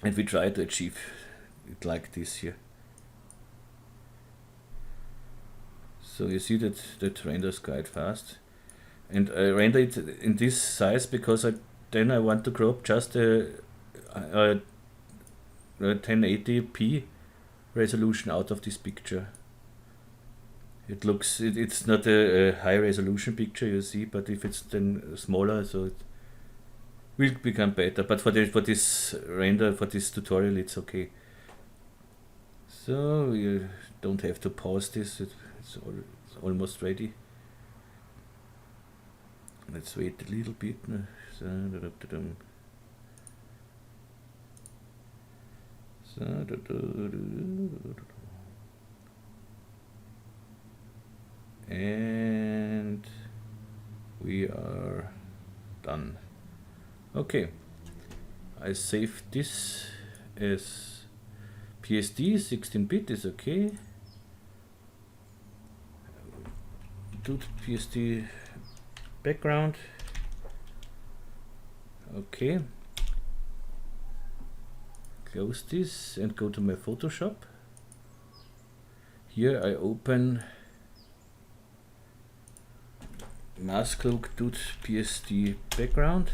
And we try to achieve it like this here. So you see that renders quite fast. And I render it in this size because then I want to crop just a 1080p resolution out of this picture. It looks, it's not a high resolution picture, you see, but if it's then smaller, so it will become better. But for this render, for this tutorial, it's okay. So you don't have to pause this, it's almost ready. Let's wait a little bit. And we are done. Okay, I save this as PSD, 16-bit is okay. Do PSD background. Okay. Close this and go to my Photoshop. Here I open Masskrug PSD background.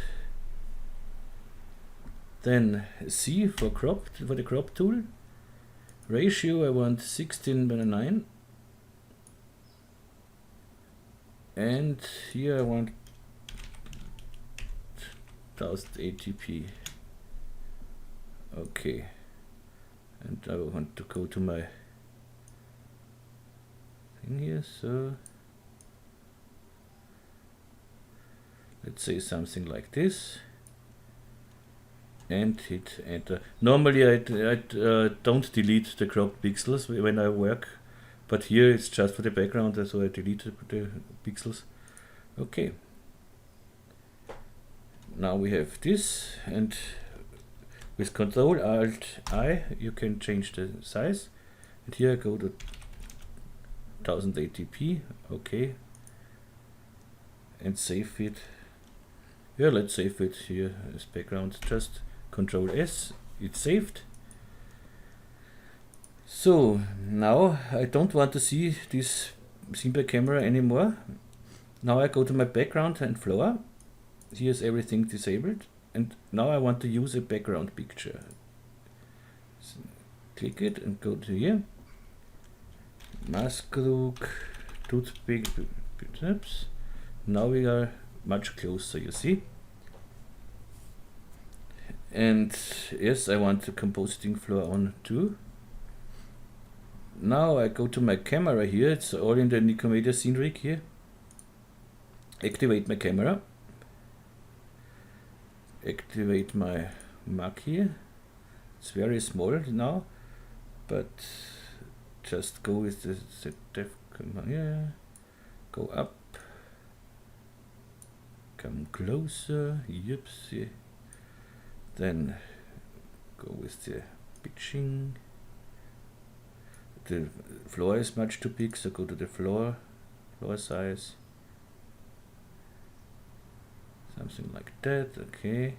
Then C for the crop tool. Ratio I want 16:9. And here I want 1080p. Okay. And I want to go to my thing here, so let's say something like this. And hit enter. Normally I don't delete the cropped pixels when I work, but here it's just for the background, so I delete the pixels. Okay. Now we have this, and with Ctrl Alt I you can change the size. And here I go to 1080p. Okay. And save it. Yeah, let's save it here as background. Just Ctrl S, it's saved. So now I don't want to see this scene by camera anymore. Now I go to my background and floor. Here's everything disabled, and now I want to use a background picture. So click it and go to here. Masskrug, toothpick, tips. Now we are much closer, you see. And yes, I want the compositing floor on too. Now I go to my camera here, it's all in the Nikomedias Scene Rig here. Activate my camera. Activate my mug here. It's very small now, but just go with the depth, yeah. Go up. Come closer, yep, see. Then go with the pitching. The floor is much too big, so go to the floor size. Something like that, okay.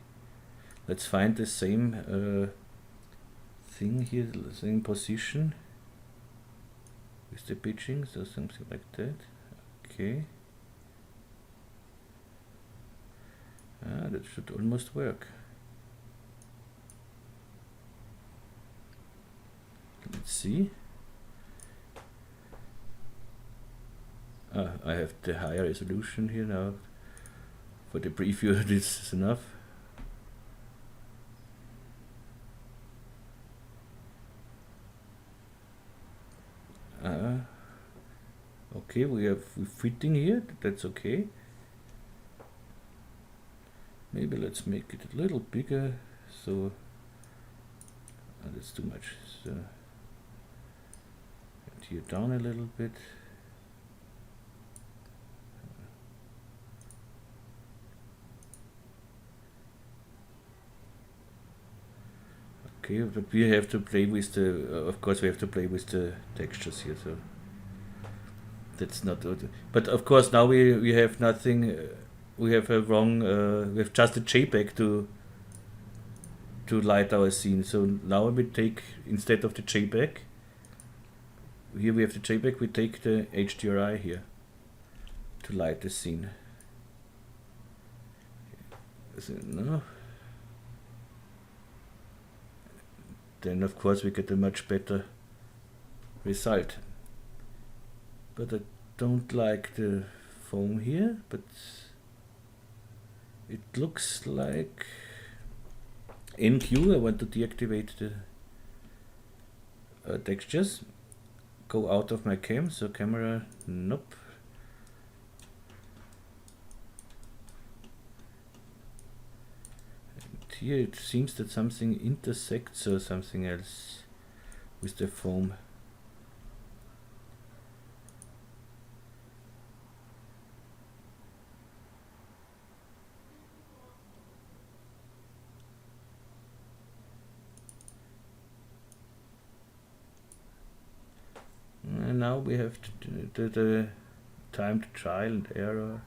Let's find the same thing here, the same position with the pitching, so something like that, okay. That should almost work. Let's see. I have the higher resolution here now. For the preview, this is enough. Okay, we have fitting here, that's okay. Maybe let's make it a little bigger, so that's too much. So, and here down a little bit. Okay, but we have to play with the, of course we have to play with the textures here, so that's not, but of course now we have nothing, we have a wrong, we have just a JPEG to light our scene. So now we take, instead of the JPEG, here we have the JPEG, we take the HDRI here to light the scene. So, no. Then of course we get a much better result. But I don't like the foam here, but it looks like NQ. I want to deactivate the textures. Go out of my cam, so camera, nope. And here it seems that something intersects or something else with the foam. And now we have the time to trial and error.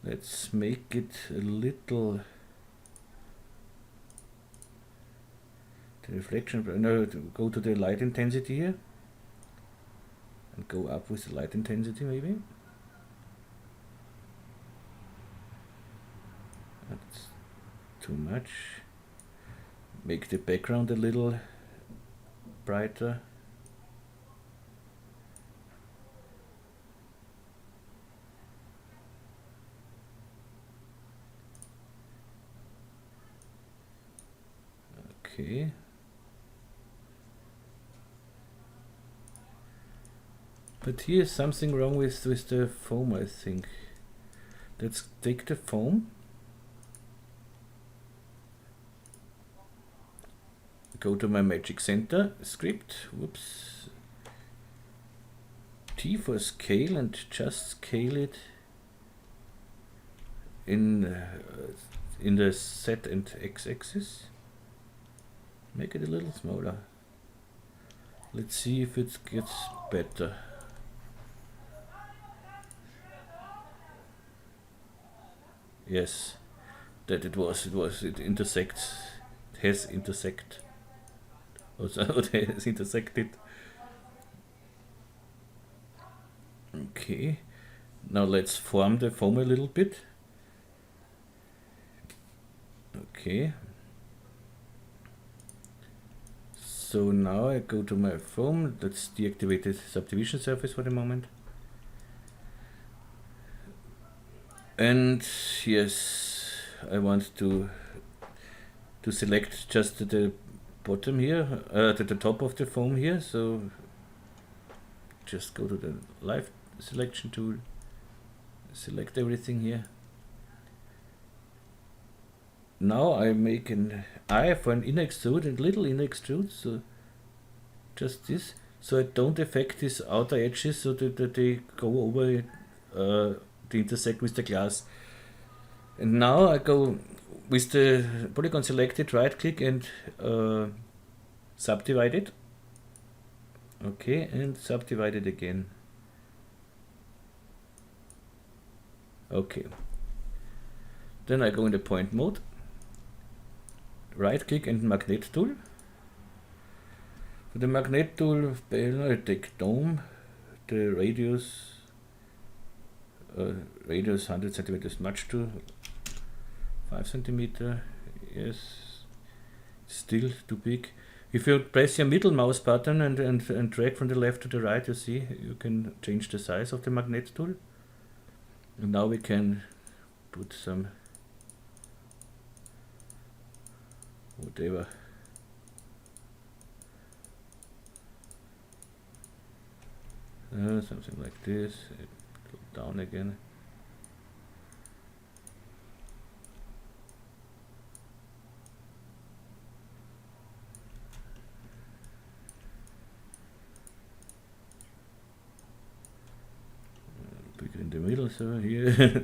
Let's make it a little, the reflection, no, go to the light intensity here and go up with the light intensity maybe. That's too much. Make the background a little brighter. Okay. But here's something wrong with the foam, I think. Let's take the foam. Go to my Magic Center script. Whoops. T for scale and just scale it in the Z and X axis. Make it a little smaller. Let's see if it gets better. Yes, that it intersects. It has intersect. Also, it has intersected. Okay, now let's form the foam a little bit. Okay. So now I go to my foam. Let's deactivate the subdivision surface for the moment. And yes, I want to select just the bottom here, the top of the foam here. So just go to the live selection tool, select everything here. Now I make an eye for an inner extrude and little inner extrude, so just this, so I don't affect these outer edges so that they go over the intersect with the glass. And now I go with the polygon selected, right click and subdivide it. Okay, and subdivide it again. Okay. Then I go in the point mode, right click and magnet tool. For the magnet tool, I take dome, the radius 100 centimeters much to 5 centimeter. Yes, still too big. If you press your middle mouse button and drag from the left to the right, you see you can change the size of the magnet tool. And now we can put some whatever. Something like this. Down again. middle, so here.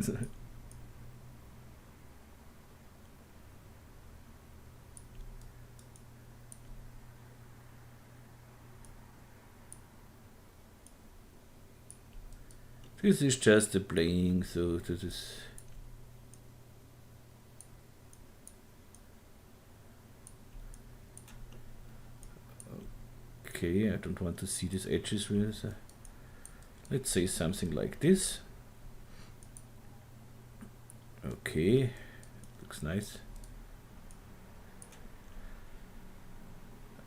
This is just a playing, so this is. Okay, I don't want to see these edges really. So let's say something like this. Okay, looks nice.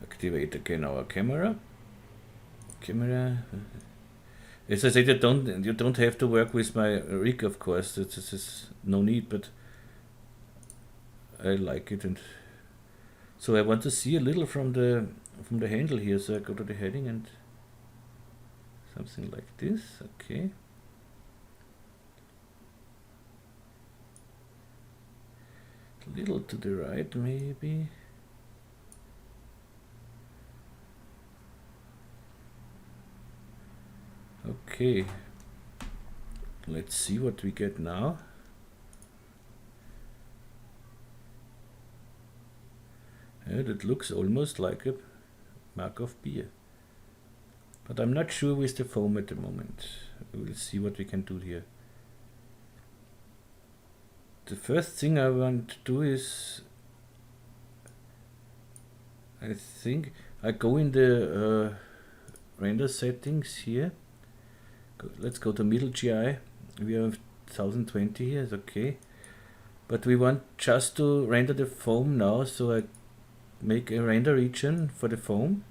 Activate again our camera. As I said, you don't have to work with my rig, of course. This is no need, but I like it, and so I want to see a little from the handle here. So I go to the heading and something like this. Okay. A little to the right, maybe. Okay, let's see what we get now. That looks almost like a mug of beer, but I'm not sure with the foam at the moment. We'll see what we can do here. The first thing I want to do is, I think I go in the render settings here. Let's go to middle GI. We have 1020 here, is okay. But we want just to render the foam now, so I make a render region for the foam.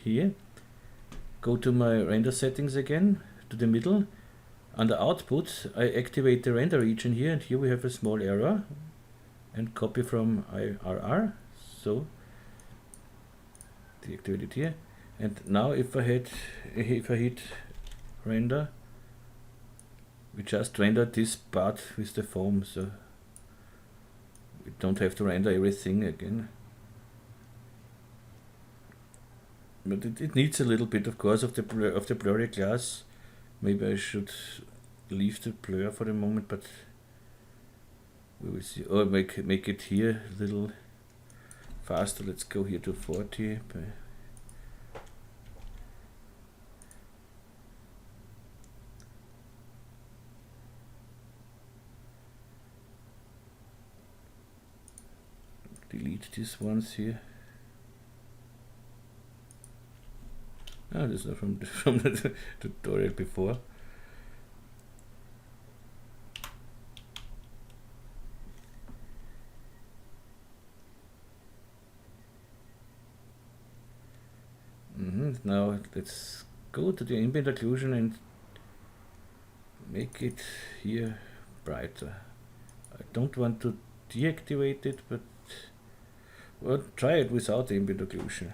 Here. Go to my render settings again, to the middle. Under output, I activate the render region here, and here we have a small error. And copy from IRR. So, deactivate it here. And now if I hit render, we just render this part with the foam, so we don't have to render everything again. But it needs a little bit, of course, of the blurry glass. Maybe I should leave the blur for the moment, but we will see. Or make it here a little faster. Let's go here to 40. Delete these ones here. Ah, this is from the tutorial before. Now let's go to the ambient occlusion and make it here brighter. I don't want to deactivate it, but well, try it without ambient occlusion.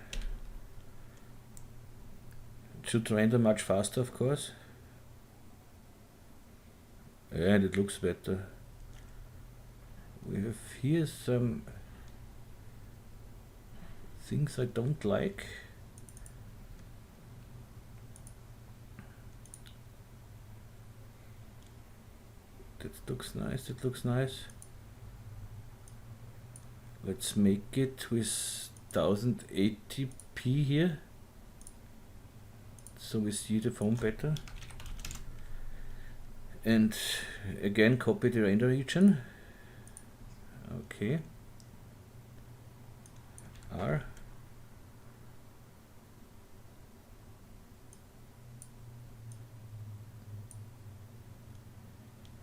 It should render much faster, of course. And it looks better. We have here some things I don't like. That looks nice, that looks nice. Let's make it with 1080p here, so we see the foam better. And again, copy the render region. Okay. R.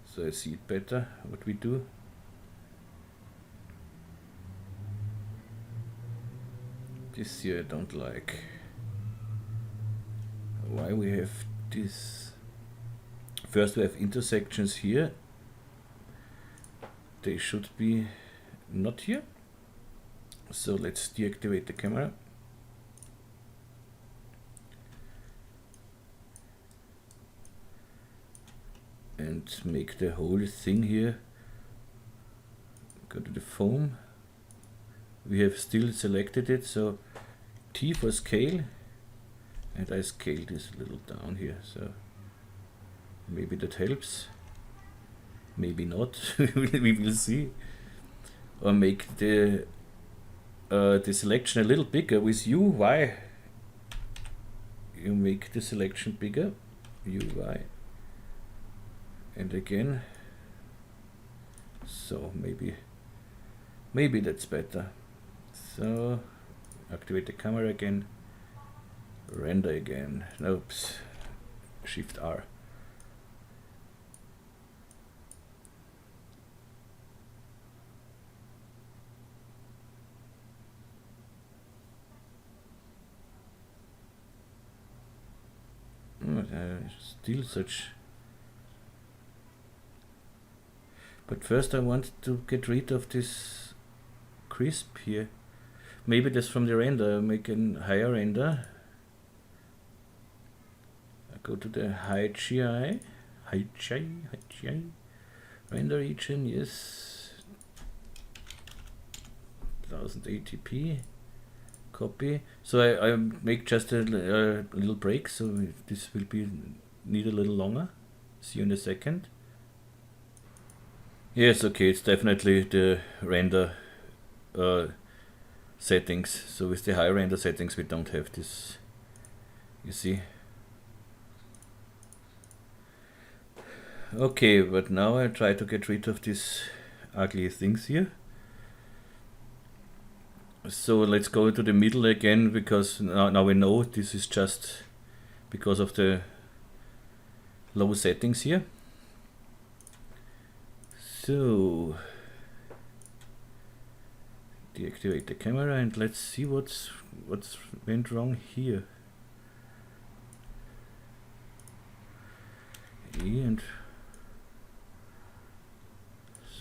So I see it better, what we do. This here I don't like. Why we have this? First we have intersections here. They should be not here. So let's deactivate the camera. And make the whole thing here. Go to the foam. We have still selected it, so T for scale, And I scale this a little down here, so maybe that helps. Maybe not. We will see. Or make the selection a little bigger with UY. You make the selection bigger, UY, and again. So maybe that's better. So activate the camera again, render again. Oops, Shift R. Still such. But first I want to get rid of this crisp here. Maybe that's from the render. Make a higher render. I go to the HDRI render region. Yes, 1080p. Copy. So I make just a little break, so this will be need a little longer. See you in a second. Yes, okay, it's definitely the render settings. So with the high render settings we don't have this, you see. Okay, but now I try to get rid of these ugly things here. So let's go to the middle again, because now we know this is just because of the low settings here. So deactivate the camera and let's see what's went wrong here. And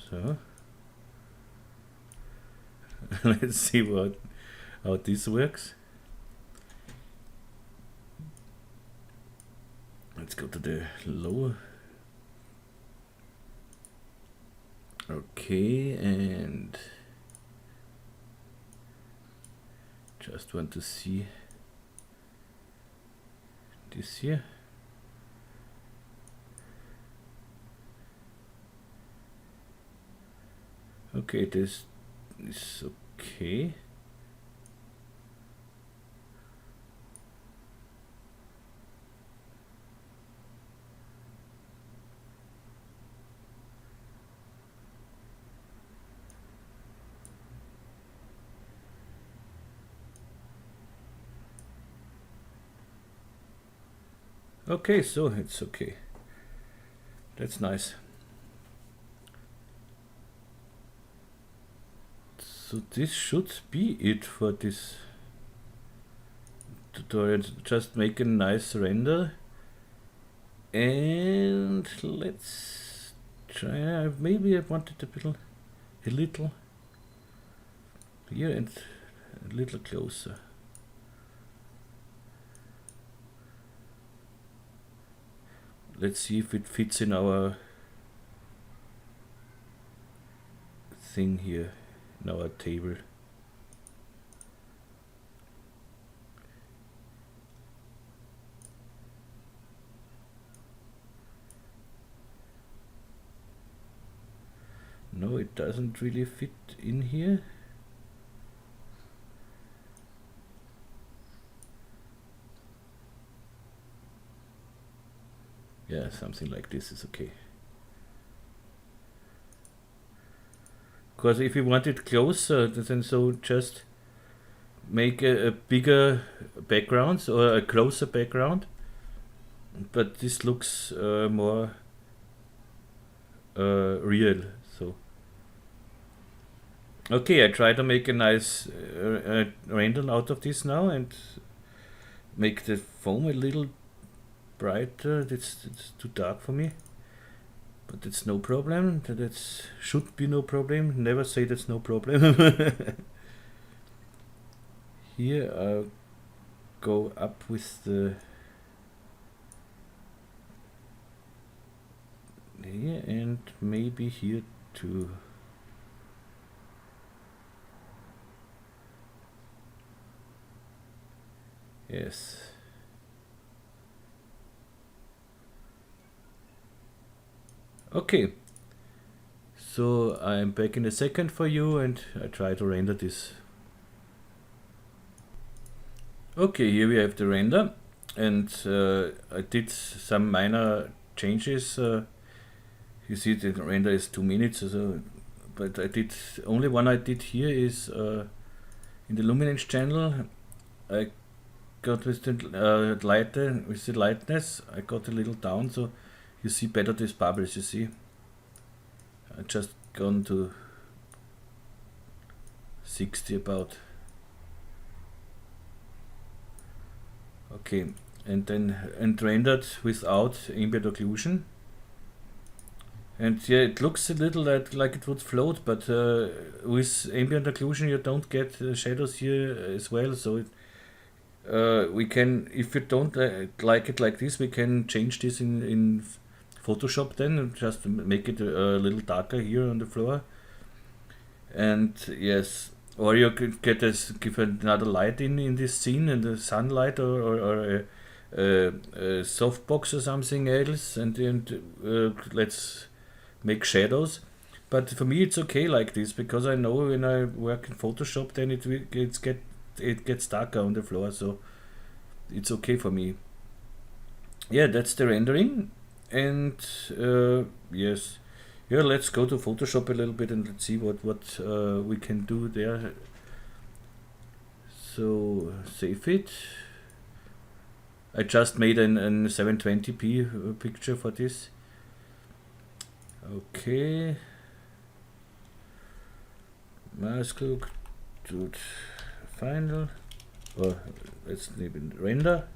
so let's see how this works. Let's go to the lower. Okay, and just want to see this here. Okay, this is okay. Okay, so it's okay. That's nice. So this should be it for this tutorial. Just make a nice render. And let's try, maybe I wanted a little here and a little closer. Let's see if it fits in our thing here, in our table. No, it doesn't really fit in here. Yeah, something like this is okay. Because if you want it closer, then so just make a bigger background or a closer background. But this looks more real. So okay, I try to make a nice render out of this now and make the foam a little brighter. It's too dark for me, but it's no problem. That should be no problem. Never say that's no problem. Here I'll go up with the here and maybe here too. Yes, Okay, so I'm back in a second for you and I try to render this. Okay, here we have the render, and I did some minor changes. You see the render is 2 minutes, so, but I did only one I did here is in the luminance channel. I got with the lightness, I got a little down, so you see better these bubbles. You see, I just gone to 60 about. Okay, and then rendered without ambient occlusion. And yeah, it looks a little like it would float, but with ambient occlusion you don't get shadows here as well. So it, we can, if you don't like it like this, we can change this in Photoshop then, and just make it a little darker here on the floor. And yes, or you could give another light in this scene, and the sunlight, or a softbox or something else, and then let's make shadows. But for me it's okay like this, because I know when I work in Photoshop then it gets darker on the floor, so it's okay for me. Yeah, that's the rendering. And yes, yeah, let's go to Photoshop a little bit and let's see what we can do there. So save it. I just made an 720p picture for this. Okay, Masskrug, do final, or let's even render.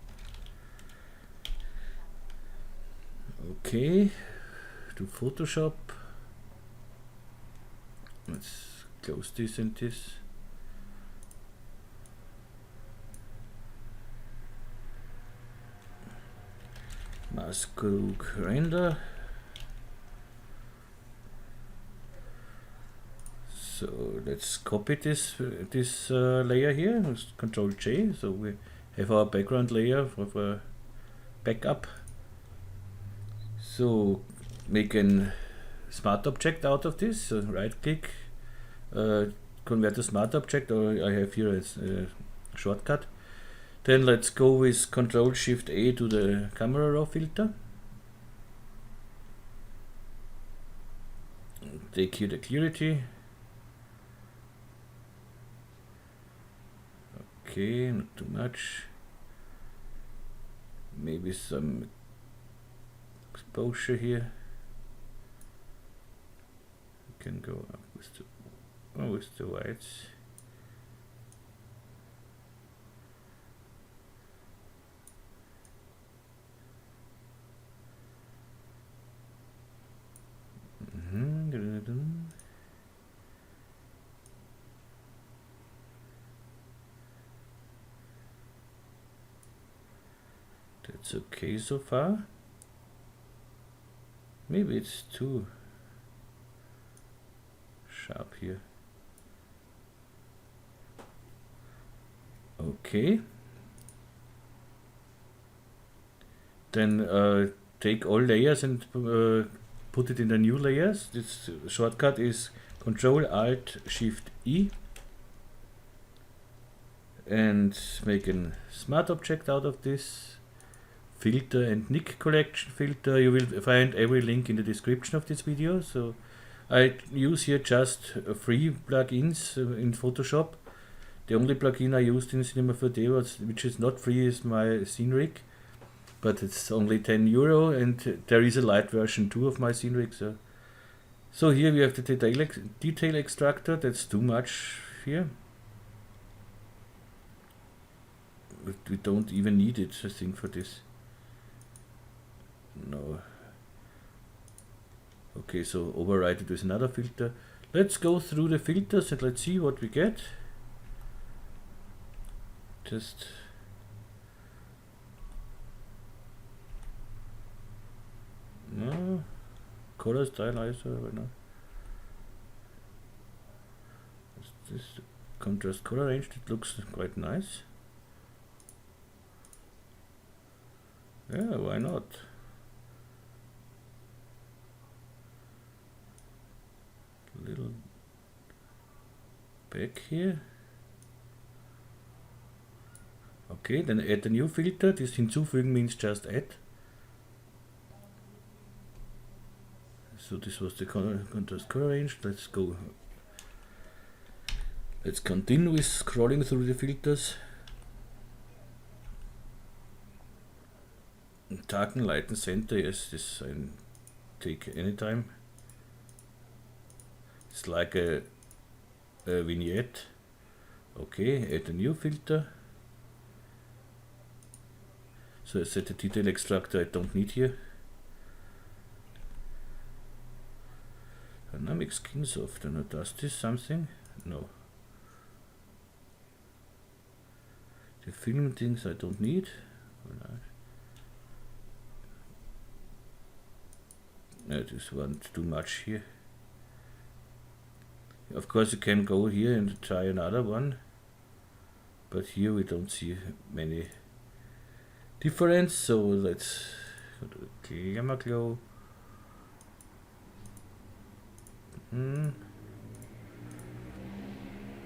Okay, to Photoshop. Let's close this and this. Masskrug render. So let's copy this layer here with Control J. So we have our background layer for backup. So make a smart object out of this. So right click, convert to smart object, or I have here a shortcut. Then let's go with Control Shift A to the camera raw filter. Take here the clarity. Okay, not too much. Maybe some exposure here. We can go up with the whites. That's okay so far. Maybe it's too sharp here. Okay. Then take all layers and put it in the new layers. This shortcut is Control Alt Shift E. And make a smart object out of this. Filter and Nik collection filter. You will find every link in the description of this video. So I use here just free plugins in Photoshop. The only plugin I used in Cinema 4D which is not free is my Scene Rig, but it's only €10, and there is a light version too of my Scene Rig. So here we have the detail extractor. That's too much here. We don't even need it, I think, for this. No. Okay, so override it with another filter. Let's go through the filters and let's see what we get. Just no color stylizer. No. This contrast color range, it looks quite nice. Yeah, why not? back here. Okay, then add a new filter. This hinzufügen means just add. So this was the contrast color range. Let's go. Let's continue with scrolling through the filters. Darken, lighten, center. Yes, this I take anytime. It's like a vignette. Okay, add a new filter. So I set the detail extractor I don't need here. Dynamic skin softener. Now does this something? No. The film things I don't need. No, this wasn't too much here. Of course you can go here and try another one, but here we don't see many difference, so let's go to Glamour Glow.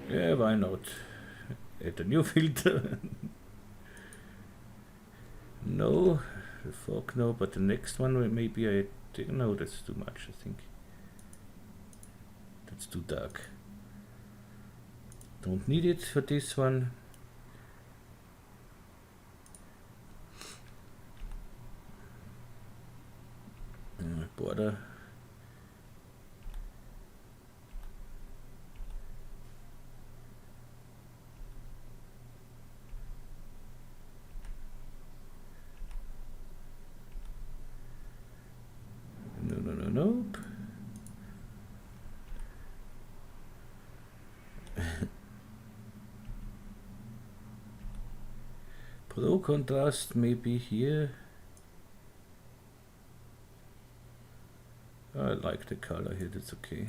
Yeah, why not? Add a new filter. No, the fog no, but the next one maybe I didn't know. That's too much, I think. That's too dark. Don't need it for this one. Border. Nope. Pro contrast maybe here. I like the color here, that's okay.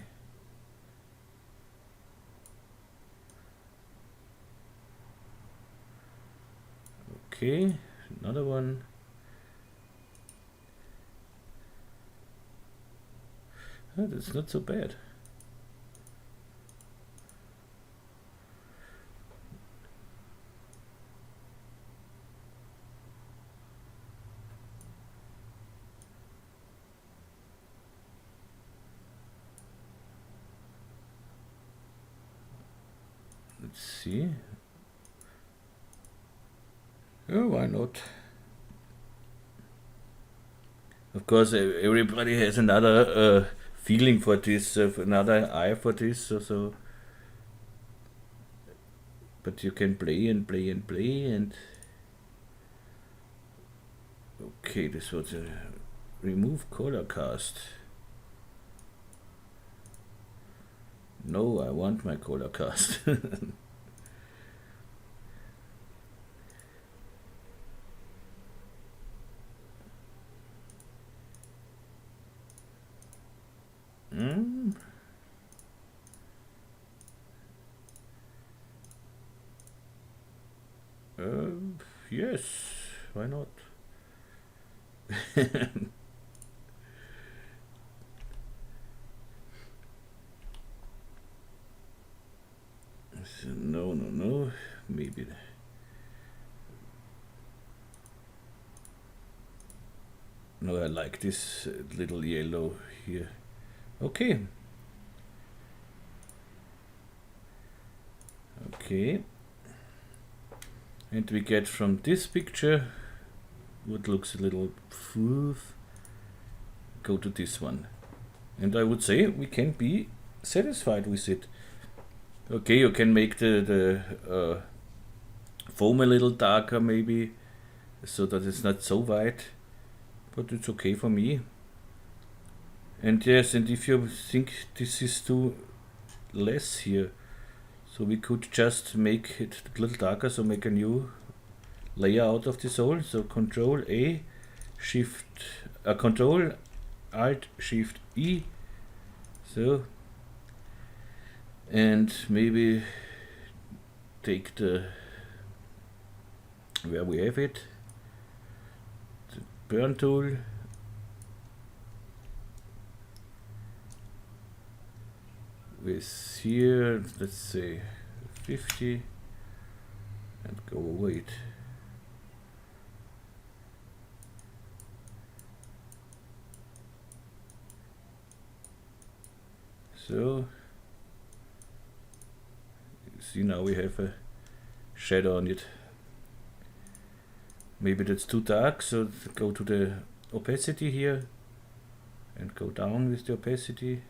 Okay, another one. Oh, that's not so bad. Let's see. Oh, why not? Of course, everybody has another feeling for this, another eye for this, so but you can play and play and play and okay, this was a remove color cast. No, I want my color cast. Yes, why not? So, no, maybe. No, I like this little yellow here. Okay. Okay. And we get from this picture what looks a little smooth. Go to this one. And I would say we can be satisfied with it. Okay, you can make the foam a little darker maybe, so that it's not so white, but it's okay for me. And yes, and if you think this is too less here, so we could just make it a little darker, so make a new layer out of the sole. So Control A, Control Alt Shift E. So, and maybe take the where we have it, the burn tool. We is here, let's say 50, and go over it. So, see, now we have a shadow on it. Maybe that's too dark, so go to the opacity here and go down with the opacity.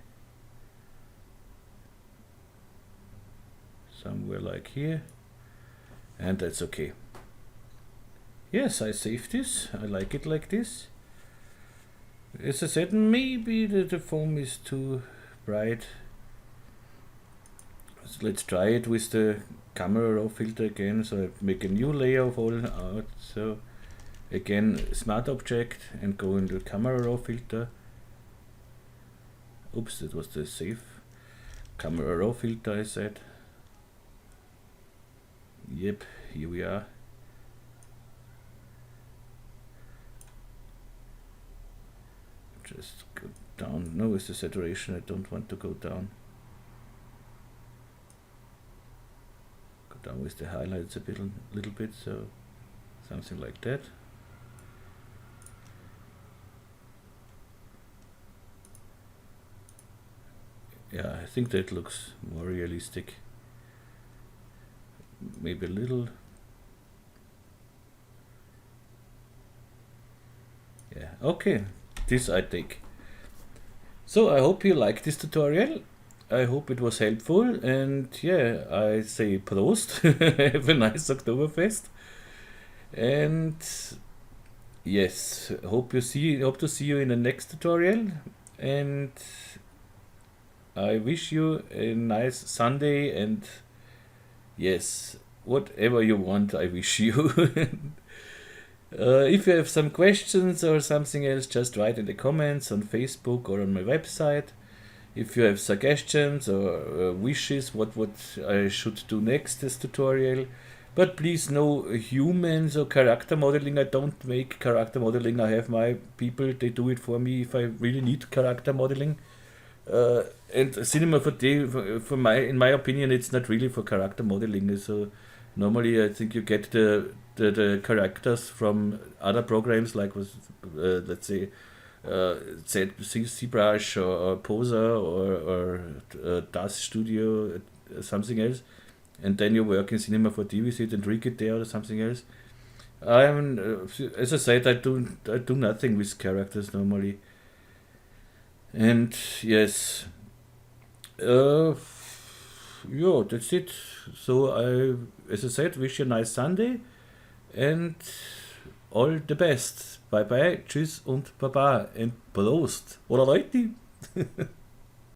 Somewhere like here, and that's okay. Yes, I saved this. I like it like this. As I said, maybe the foam is too bright. So let's try it with the camera raw filter again. So I make a new layer of all out. So again, smart object and go into camera raw filter. Oops, that was the save. Camera raw filter, I said. Yep, here we are. Just go down. No, it's the saturation. I don't want to go down. Go down with the highlights a little bit, so something like that. Yeah, I think that looks more realistic. Maybe a little. Yeah, okay, this I take. So I hope you liked this tutorial. I hope it was helpful, and yeah, I say Prost. Have a nice Oktoberfest. And yes, hope to see you in the next tutorial, and I wish you a nice Sunday, and yes, whatever you want, I wish you. If you have some questions or something else, just write in the comments on Facebook or on my website. If you have suggestions or wishes, what I should do next this tutorial. But please, no humans or character modeling. I don't make character modeling. I have my people, they do it for me if I really need character modeling. And Cinema 4D, in my opinion, it's not really for character modeling. So normally I think you get the characters from other programs like let's say ZBrush or Poser or DAS Studio, something else, and then you work in Cinema 4D with it and rig it there or something else. As I said, I do nothing with characters normally. And yes, yeah, that's it. So as I said, wish you a nice Sunday and all the best. Bye bye, tschüss und baba and Prost. Oder Leute.